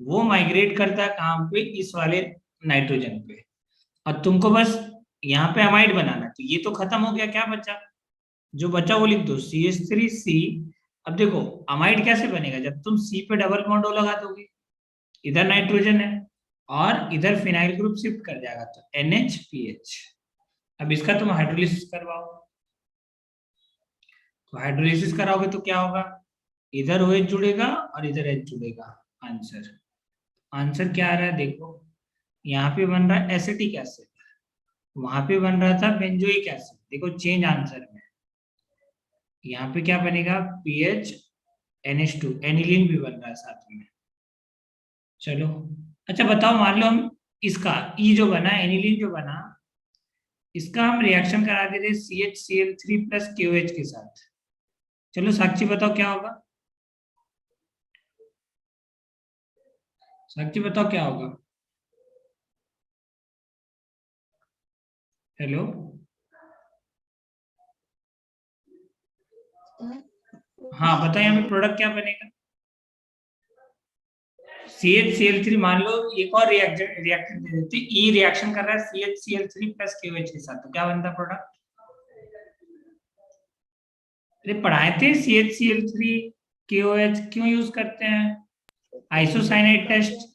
वो माइग्रेट करता है कहाँ पे, इस वाले नाइट्रोजन पे, और तुमको बस यहाँ पे अमाइड बनाना, तो ये तो खत्म हो गया, क्या बचा, जो बचा वो लिख दो CH3C। अब देखो अमाइड कैसे बनेगा, जब तुम C पे डबल बॉन्ड O लगा दोगे, इधर नाइट्रोजन है और इधर फिनाइल ग्रुप शिफ्ट कर जाएगा तो NH-PH। अब इसका तुम हाइड्रोलिसिस करवाओ, तो हाइड्रोलिसिस कराओगे तो क्या होगा, इधर OH जुड़ेगा और इधर H जुड़ेगा। आंसर आंसर क्या आ रहा है देखो, यहाँ पे बन रहा है एसिटिक एसिड, वहां पे बन रहा था बेंजोइक एसिड। देखो चेंज आंसर में, यहाँ पे क्या बनेगा PH NH2, एनिलीन भी बन रहा है साथ में। चलो अच्छा बताओ, मान लो हम इसका ई जो बना, एनिलीन जो बना, इसका हम रिएक्शन करा देते CHCl3 प्लस KOH के साथ। चलो साक्षी बताओ क्या होगा, साक्षी बताओ क्या होगा। हेलो हाँ बताओ, यहाँ पे प्रोडक्ट क्या बनेगा, CHCl3 मान लो एक और रिएक्शन दे देते, ई रिएक्शन कर रहा है CHCl3 प्लस KOH के साथ, तो क्या बनता प्रोडक्ट। अरे पढ़ाए थे CHCl3 KOH क्यों यूज करते हैं, आइसोसाइनाइड टेस्ट,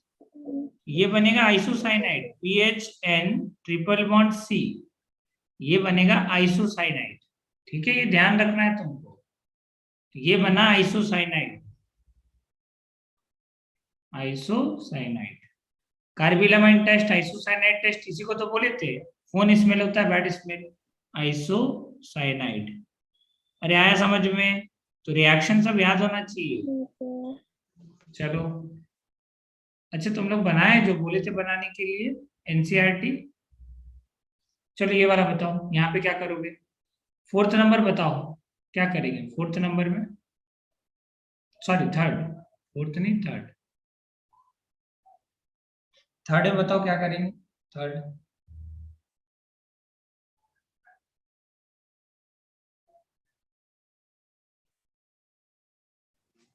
ये बनेगा isocyanide PHN triple bond C, ये बनेगा आइसोसाइनाइड। ठीक है, ये ध्यान रखना है तुमको, ये बना isocyanide, isocyanide. Carbylamine test, isocyanide test, इसी को तो बोले थे फोन स्मेल होता है बैड स्मेल, आइसोसाइनाइड। अरे आया समझ में, तो रिएक्शन सब याद होना चाहिए। चलो अच्छा तुम लोग बनाए जो बोले थे बनाने के लिए NCERT। चलो ये वाला बताओ, यहाँ पे क्या करोगे, फोर्थ नंबर बताओ क्या करेंगे फोर्थ नंबर में, सॉरी थर्ड, फोर्थ नहीं थर्ड, थर्ड में बताओ क्या करेंगे थर्ड।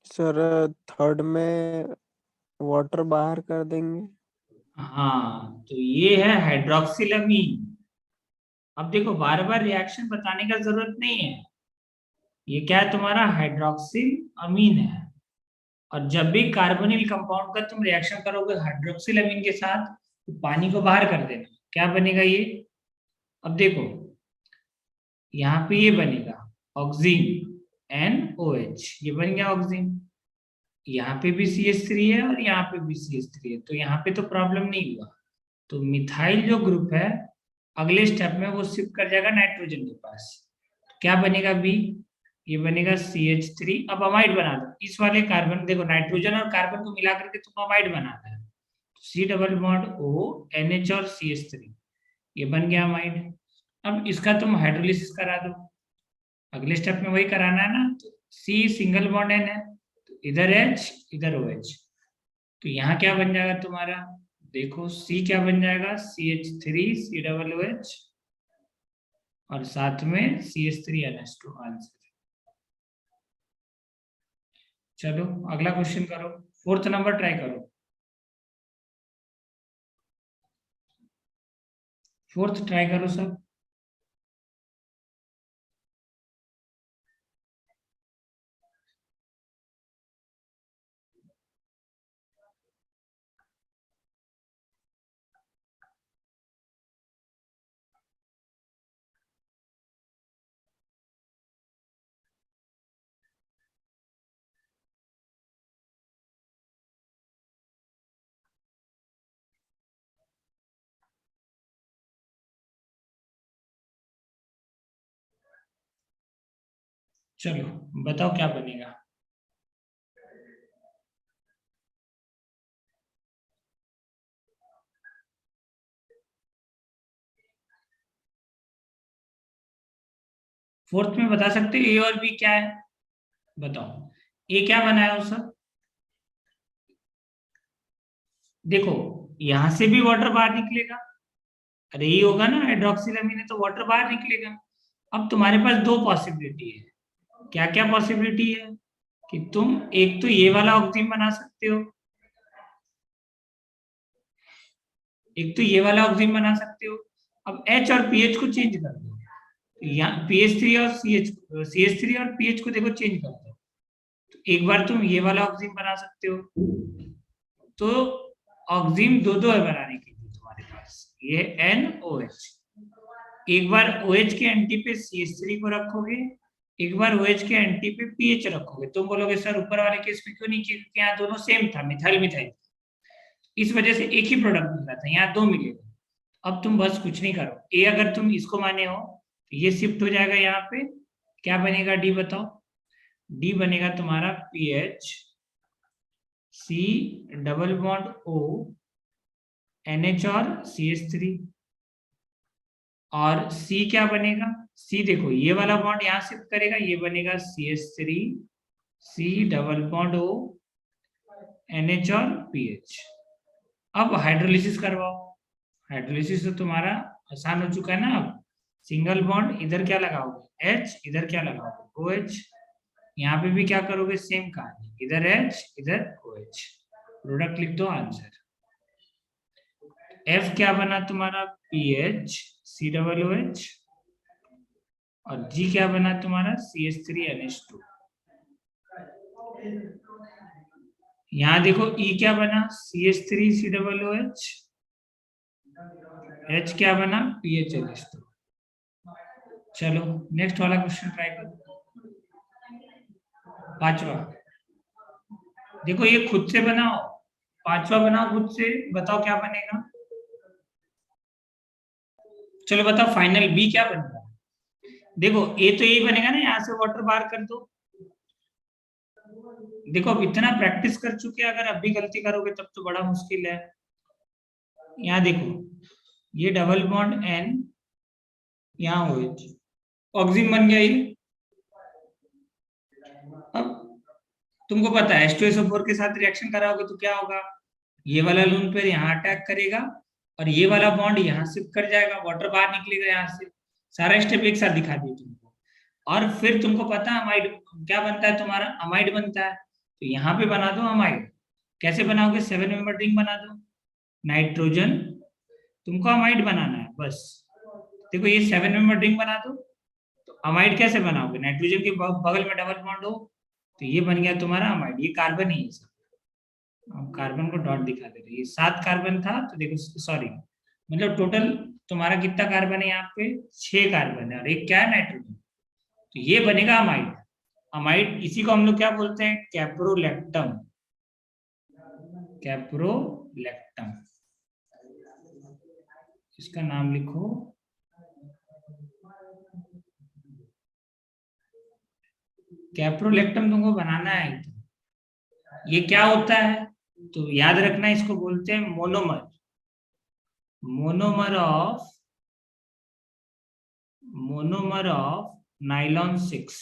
सर थर्ड में वाटर बाहर कर देंगे। हाँ तो ये है हाइड्रोक्सिलामीन। अब देखो बार बार रिएक्शन बताने का जरूरत नहीं है, ये क्या है तुम्हारा हाइड्रोक्सिल अमीन है, और जब भी कार्बोनिल कंपाउंड का तुम रिएक्शन करोगे हाइड्रोक्सिल अमीन के साथ, तो पानी को बाहर कर देना, क्या बनेगा ये, अब देखो यहाँ पे ये बनेगा ऑक्सीन NOH, ये बन गया ऑक्सीन, यहाँ पे भी CH3 है और यहाँ पे भी CH3 है, तो यहाँ पे तो प्रॉब्लम नहीं हुआ। तो मिथाइल जो ग्रुप है अगले स्टेप में वो शिफ्ट कर जाएगा नाइट्रोजन के पास, क्या बनेगा बी, ये बनेगा CH3। अब अमाइड बना दो इस वाले कार्बन, देखो नाइट्रोजन और कार्बन को मिला करके तुम अमाइड बनाना है, C double bond O NH और CH3, ये बन गया अमाइड। अब इसका तुम हाइड्रोलिसिस करा दो, अगले स्टेप में वही कराना है ना, तो C सिंगल बॉन्ड N है, तो इधर H इधर OH, तो यहाँ क्या बन जाएगा तुम्हारा, देखो C क्या बन जाएगा CH3 C डबल OH और साथ में CH3 NH2 आंसर। चलो अगला क्वेश्चन करो, फोर्थ नंबर ट्राई करो, फोर्थ ट्राई करो सब। चलो बताओ क्या बनेगा, फोर्थ में बता सकते हो ए और बी क्या है, बताओ ए क्या बना है उसका, देखो यहां से भी वाटर बाहर निकलेगा, अरे ये होगा ना हाइड्रोक्सिलामीन है तो वाटर बाहर निकलेगा। अब तुम्हारे पास दो पॉसिबिलिटी है, क्या क्या पॉसिबिलिटी है, कि तुम एक तो ये वाला ऑक्सीजन बना सकते हो, एक तो ये वाला ऑक्सीजन बना सकते हो। अब H और पीएच को चेंज कर दो, यहाँ PH3 और CH3 और पीएच को देखो चेंज कर दो, तो एक बार तुम ये वाला ऑक्सीजन बना सकते हो। तो ऑक्सीम दो है बनाने के लिए तुम्हारे पास, ये NOH। एक बार OH के एंटी पे CH3 को रखोगे, एक बार OH के एंटी पे PH रखोगे। तुम बोलोगे सर ऊपर वाले केस में क्यों नहीं किया? क्योंकि यहाँ दोनों सेम था, मिथाइल मिथाइल, इस वजह से एक ही प्रोडक्ट मिल रहा था, यहाँ दो मिलेगा। अब तुम बस कुछ नहीं करो, ए अगर तुम इसको माने हो तो ये शिफ्ट हो जाएगा यहाँ पे, क्या बनेगा डी बताओ? डी बनेगा तुम्हारा PH C double bond O NH और CH3। और C क्या बनेगा? C देखो ये वाला बॉन्ड यहाँ शिफ्ट करेगा, ये बनेगा CH3 C double bond O NH और PH। अब हाइड्रोलिसिस करवाओ। हाइड्रोलिसिस तो तुम्हारा आसान हो चुका है ना। अब सिंगल बॉन्ड इधर क्या लगाओगे H, इधर क्या लगाओगे OH। यहाँ पे भी क्या करोगे? सेम कहानी, इधर H इधर OH। प्रोडक्ट लिख दो, आंसर। F क्या बना तुम्हारा? PH C double OH। और G क्या बना तुम्हारा? CH3 NH2। यहाँ देखो E क्या बना? CH3 C double OH। H क्या बना? PH NH2। चलो नेक्स्ट वाला क्वेश्चन ट्राई करो। पांचवा देखो, ये खुद से बनाओ, पांचवा बनाओ खुद से, बताओ क्या बनेगा। चलो बताओ फाइनल बी क्या बनेगा। देखो ए तो यही बनेगा ना, यहाँ से वाटर बाहर कर दो। देखो अब इतना प्रैक्टिस कर चुके, अगर अब भी गलती करोगे तब तो बड़ा मुश्किल है। यहाँ देखो ये डबल बॉन्ड N, यहाँ OH, ऑक्सीजन बन गया ये। अब तुमको पता है H2SO4 के साथ रिएक्शन कराओगे तो क्या होगा? ये वाला लोन पेयर यहाँ अटैक करेगा और ये वाला बॉन्ड यहाँ शिफ्ट कर जाएगा, वाटर बाहर निकलेगा यहाँ से। सारा स्टेप एक साथ दिखा दिया तुमको। और फिर तुमको पता है अमाइड क्या बनता है तुम्हारा? अमाइड बनता है। तो यहाँ पे बना दो अमाइड। कैसे बनाओगे? 7 मेंबर रिंग बना दो। नाइट्रोजन, तुमको अमाइड बनाना है बस। देखो ये 7 मेंबर रिंग बना दो। तो अमाइड कैसे बनाओगे? नाइट्रोजन के बगल में डबल बॉन्ड हो, तो ये बन गया तुम्हारा अमाइड। ये कार्बन ही है सब। हम कार्बन को डॉट दिखा दे रहे हैं। ये 7 कार्बन था, तो देखो सॉरी, मतलब टोटल तुम्हारा कितना कार्बन है यहाँ पे? 6 कार्बन है, और एक क्या है? नाइट्रोजन। तो ये बनेगा अमाइड। अमाइड इसी को हम लोग क्या बोलते हैं? कैप्रोलैक्टम। कैप्रोलैक्टम, इसका नाम लिखो। कैप्रोलैक्टम तुमको बनाना है। ये क्या होता है तो याद रखना, इसको बोलते हैं monomer. Monomer of nylon 6।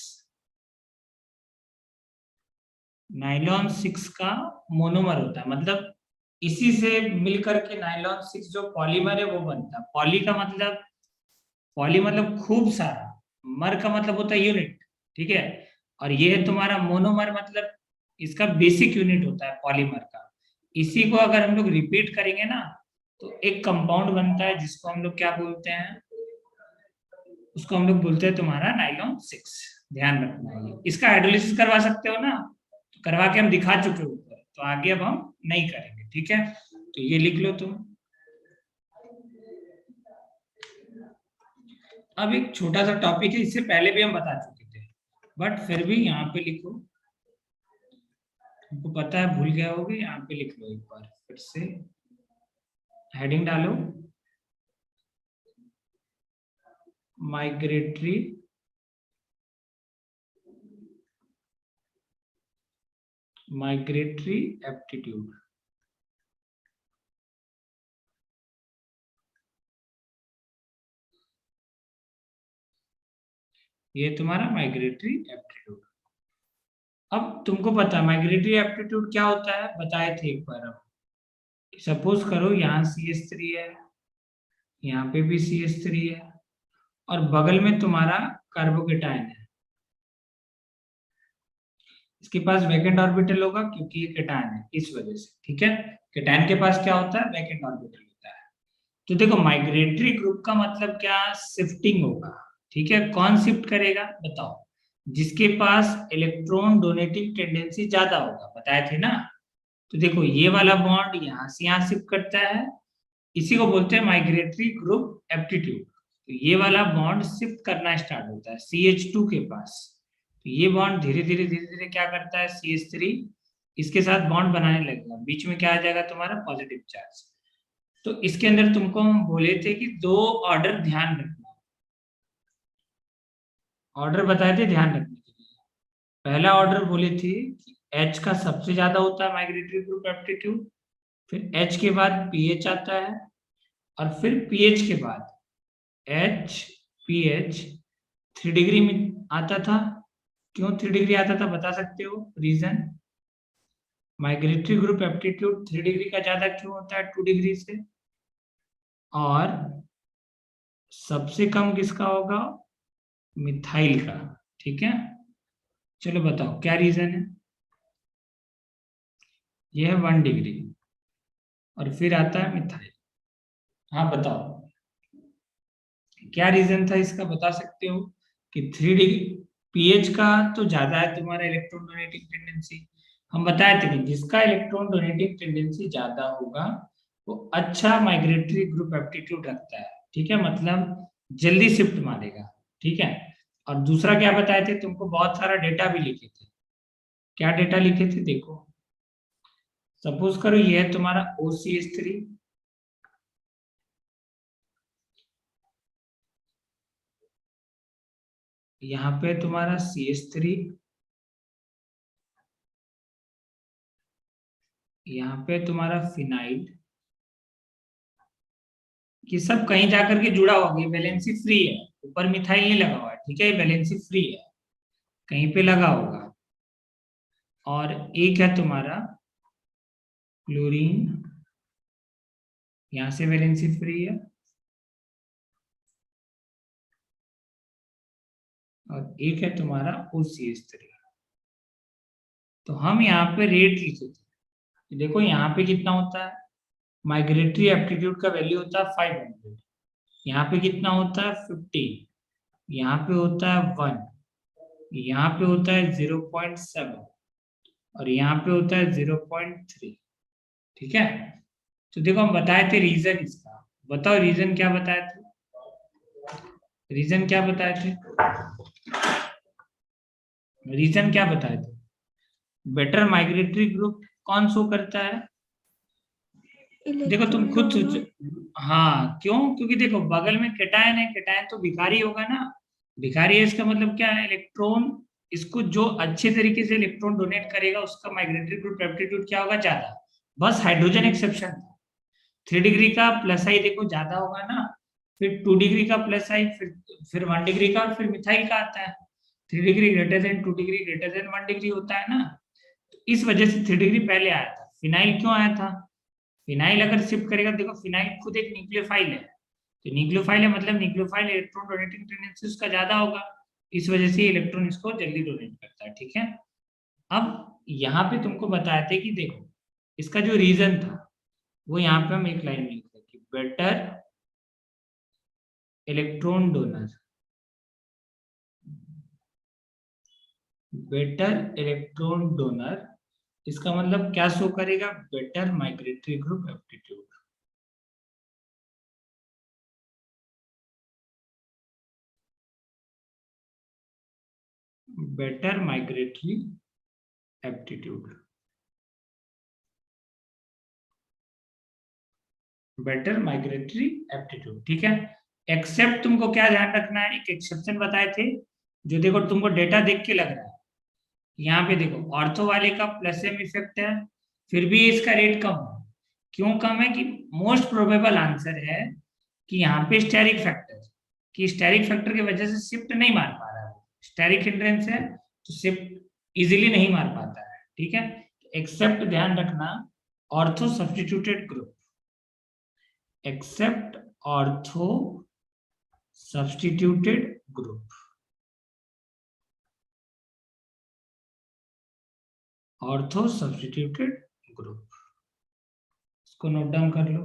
Nylon 6 का मोनोमर होता है, मतलब इसी से मिलकर के नाइलॉन 6 जो पॉलीमर है वो बनता है। पॉली मतलब खूब सारा, मर का मतलब होता है यूनिट, ठीक है। और ये है तुम्हारा मोनोमर, मतलब इसका बेसिक यूनिट होता है पॉलीमर का। इसी को अगर हम लोग रिपीट करेंगे ना तो एक कंपाउंड बनता है, जिसको हम लोग क्या बोलते हैं? उसको हम लोग बोलते हैं तुम्हारा नाइलॉन 6। ध्यान रखना है। इसका हाइड्रोलिसिस करवा सकते हो ना, तो करवा के हम दिखा चुके ऊपर, तो आगे अब हम नहीं करेंगे, ठीक है। तो ये लिख लो तुम। अब एक छोटा सा टॉपिक है, इससे पहले भी हम बता चुके थे, बट फिर भी यहाँ पे लिखो। तुमको पता है भूल गया होगे, यहाँ पे लिख लो एक बार फिर से, हेडिंग डालो माइग्रेटरी एप्टीट्यूड। ये तुम्हारा माइग्रेटरी एप्टीट्यूड। अब तुमको पता है माइग्रेटरी एप्टीट्यूड क्या होता है, बताए थे एक बार। अब सपोज करो यहाँ CH3 है, यहाँ पे भी CH3 है, और बगल में तुम्हारा कार्बोकेटायन है। इसके पास वैकेंट ऑर्बिटल होगा क्योंकि ये केटायन है, इस वजह से, ठीक है। केटायन के पास क्या होता है? वैकेंट ऑर्बिटल होता है। तो देखो माइग्रेटरी ग्रुप का मतलब क्या? शिफ्टिंग होगा, ठीक है। कौन शिफ्ट करेगा बताओ? जिसके पास इलेक्ट्रॉन डोनेटिंग टेंडेंसी ज्यादा होगा, बताए थे ना। तो देखो ये वाला बॉन्ड यहाँ से यहाँ शिफ्ट करता है, इसी को बोलते हैं माइग्रेटरी ग्रुप एप्टीट्यूड। तो ये वाला बॉन्ड शिफ्ट करना स्टार्ट होता है CH2 के पास। तो ये बॉन्ड धीरे धीरे क्या करता है, CH3 इसके साथ बॉन्ड बनाने लगेगा, बीच में क्या आ जाएगा तुम्हारा पॉजिटिव चार्ज। तो इसके अंदर तुमको हम बोले थे कि 2 ऑर्डर ध्यान रखना, ऑर्डर बताए थे ध्यान रखने के लिए। पहला ऑर्डर बोले थे कि H का सबसे ज्यादा होता है माइग्रेटरी ग्रुप एप्टीट्यूड, फिर H के बाद पीएच आता है, और फिर पीएच के बाद H पीएच 3 डिग्री में आता था। क्यों 3 डिग्री आता था बता सकते हो reason? Migratory group aptitude 3 degree का ज्यादा क्यों होता है 2 डिग्री से? और सबसे कम किसका होगा? मिथाइल का। ठीक है, चलो बताओ क्या रीजन है? यह है 1 डिग्री, और फिर आता है मिथाइल। हाँ बताओ क्या रीजन था इसका, बता सकते हो? कि 3 डिग्री पीएच का तो ज्यादा है तुम्हारा इलेक्ट्रॉन डोनेटिंग टेंडेंसी। हम बताए थे कि जिसका इलेक्ट्रॉन डोनेटिंग टेंडेंसी ज्यादा होगा वो अच्छा माइग्रेटरी ग्रुप एप्टीट्यूड रखता है। ठीक है, मतलब जल्दी शिफ्ट मारेगा। ठीक है, और दूसरा क्या बताए थे तुमको, बहुत सारा डेटा भी लिखे थे। क्या डेटा लिखे थे देखो, सपोज करो ये है तुम्हारा OCH3, यहाँ पे तुम्हारा CH3, यहाँ पे तुम्हारा फिनाइल, ये सब कहीं जाकर के जुड़ा होगा, ये वैलेंसी फ्री है, ऊपर मिथाइल नहीं लगा हुआ है। ठीक है, ये वैलेंसी फ्री है, कहीं पे लगा होगा। और एक है तुम्हारा क्लोरीन, यहाँ से वैलेंसी फ्री है, और एक है तुम्हारा OCH3। तो हम यहाँ पे रेट लिखे थे, देखो यहाँ पे कितना होता है, माइग्रेटरी एप्टीट्यूड का वैल्यू होता है 500, यहाँ पे कितना होता है 15, यहाँ पे होता है 1, यहाँ पे होता है 0.7, और यहाँ पे होता है 0.3। ठीक है, तो देखो हम बताए थे रीजन इसका, बताओ रीजन क्या बताए थे? रीजन क्या बताए थे? रीजन क्या बताए थे? बेटर माइग्रेटरी ग्रुप कौन शो करता है? देखो तुम खुद सोचो। हाँ क्यों? क्योंकि देखो बगल में केटायन है, केटायन तो भिखारी होगा ना। भिखारी है इसका मतलब क्या है, इलेक्ट्रॉन, इसको जो अच्छे तरीके से इलेक्ट्रॉन डोनेट करेगा उसका माइग्रेटरी ग्रुप एप्टीट्यूड क्या होगा, ज्यादा। बस हाइड्रोजन एक्सेप्शन था। 3 डिग्री का प्लस आई देखो ज्यादा होगा ना, फिर 2 डिग्री का प्लस आई, फिर 1 डिग्री का, और फिर मिथाइल का आता है। 3 degree greater than 2 degree greater than 1 degree होता है ना, तो इस वजह से 3 डिग्री पहले आया था। फिनाइल क्यों आया था? फिनाइल अगर शिफ्ट करेगा, देखो फिनाइल खुद एक न्यूक्लियोफाइल है, तो न्यूक्लियोफाइल है मतलब न्यूक्लियोफाइल इलेक्ट्रॉन डोनेटिंग टेंडेंसी उसका ज्यादा होगा, इस वजह से इलेक्ट्रॉन इसको जल्दी डोनेट करता है। ठीक है, अब यहाँ पे तुमको बताया थे कि देखो इसका जो रीजन था वो यहाँ पे हम एक लाइन में लिखते कि better electron donor, better electron donor, इसका मतलब क्या शो करेगा, better migratory group aptitude. Better migratory aptitude, better migratory aptitude. ठीक है, एक्सेप्ट तुमको क्या ध्यान रखना है, एक एक्सेप्शन बताए थे जो देखो तुमको डेटा देख के लग रहा है, यहाँ पे देखो ऑर्थो वाले का प्लस एम इफेक्ट है, फिर भी इसका रेट कम है। क्यों कम है? कि मोस्ट प्रोबेबल आंसर है कि यहाँ पे स्टेरिक फैक्टर, कि स्टेरिक फैक्टर की वजह से शिफ्ट नहीं मार पा रहा है, स्टेरिक हिंड्रेंस है तो शिफ्ट इजीली नहीं मार पाता है। ठीक है, एक्सेप्ट ध्यान रखना ortho substituted group, except ortho substituted group, ortho substituted group, इसको नोट डाउन कर लो।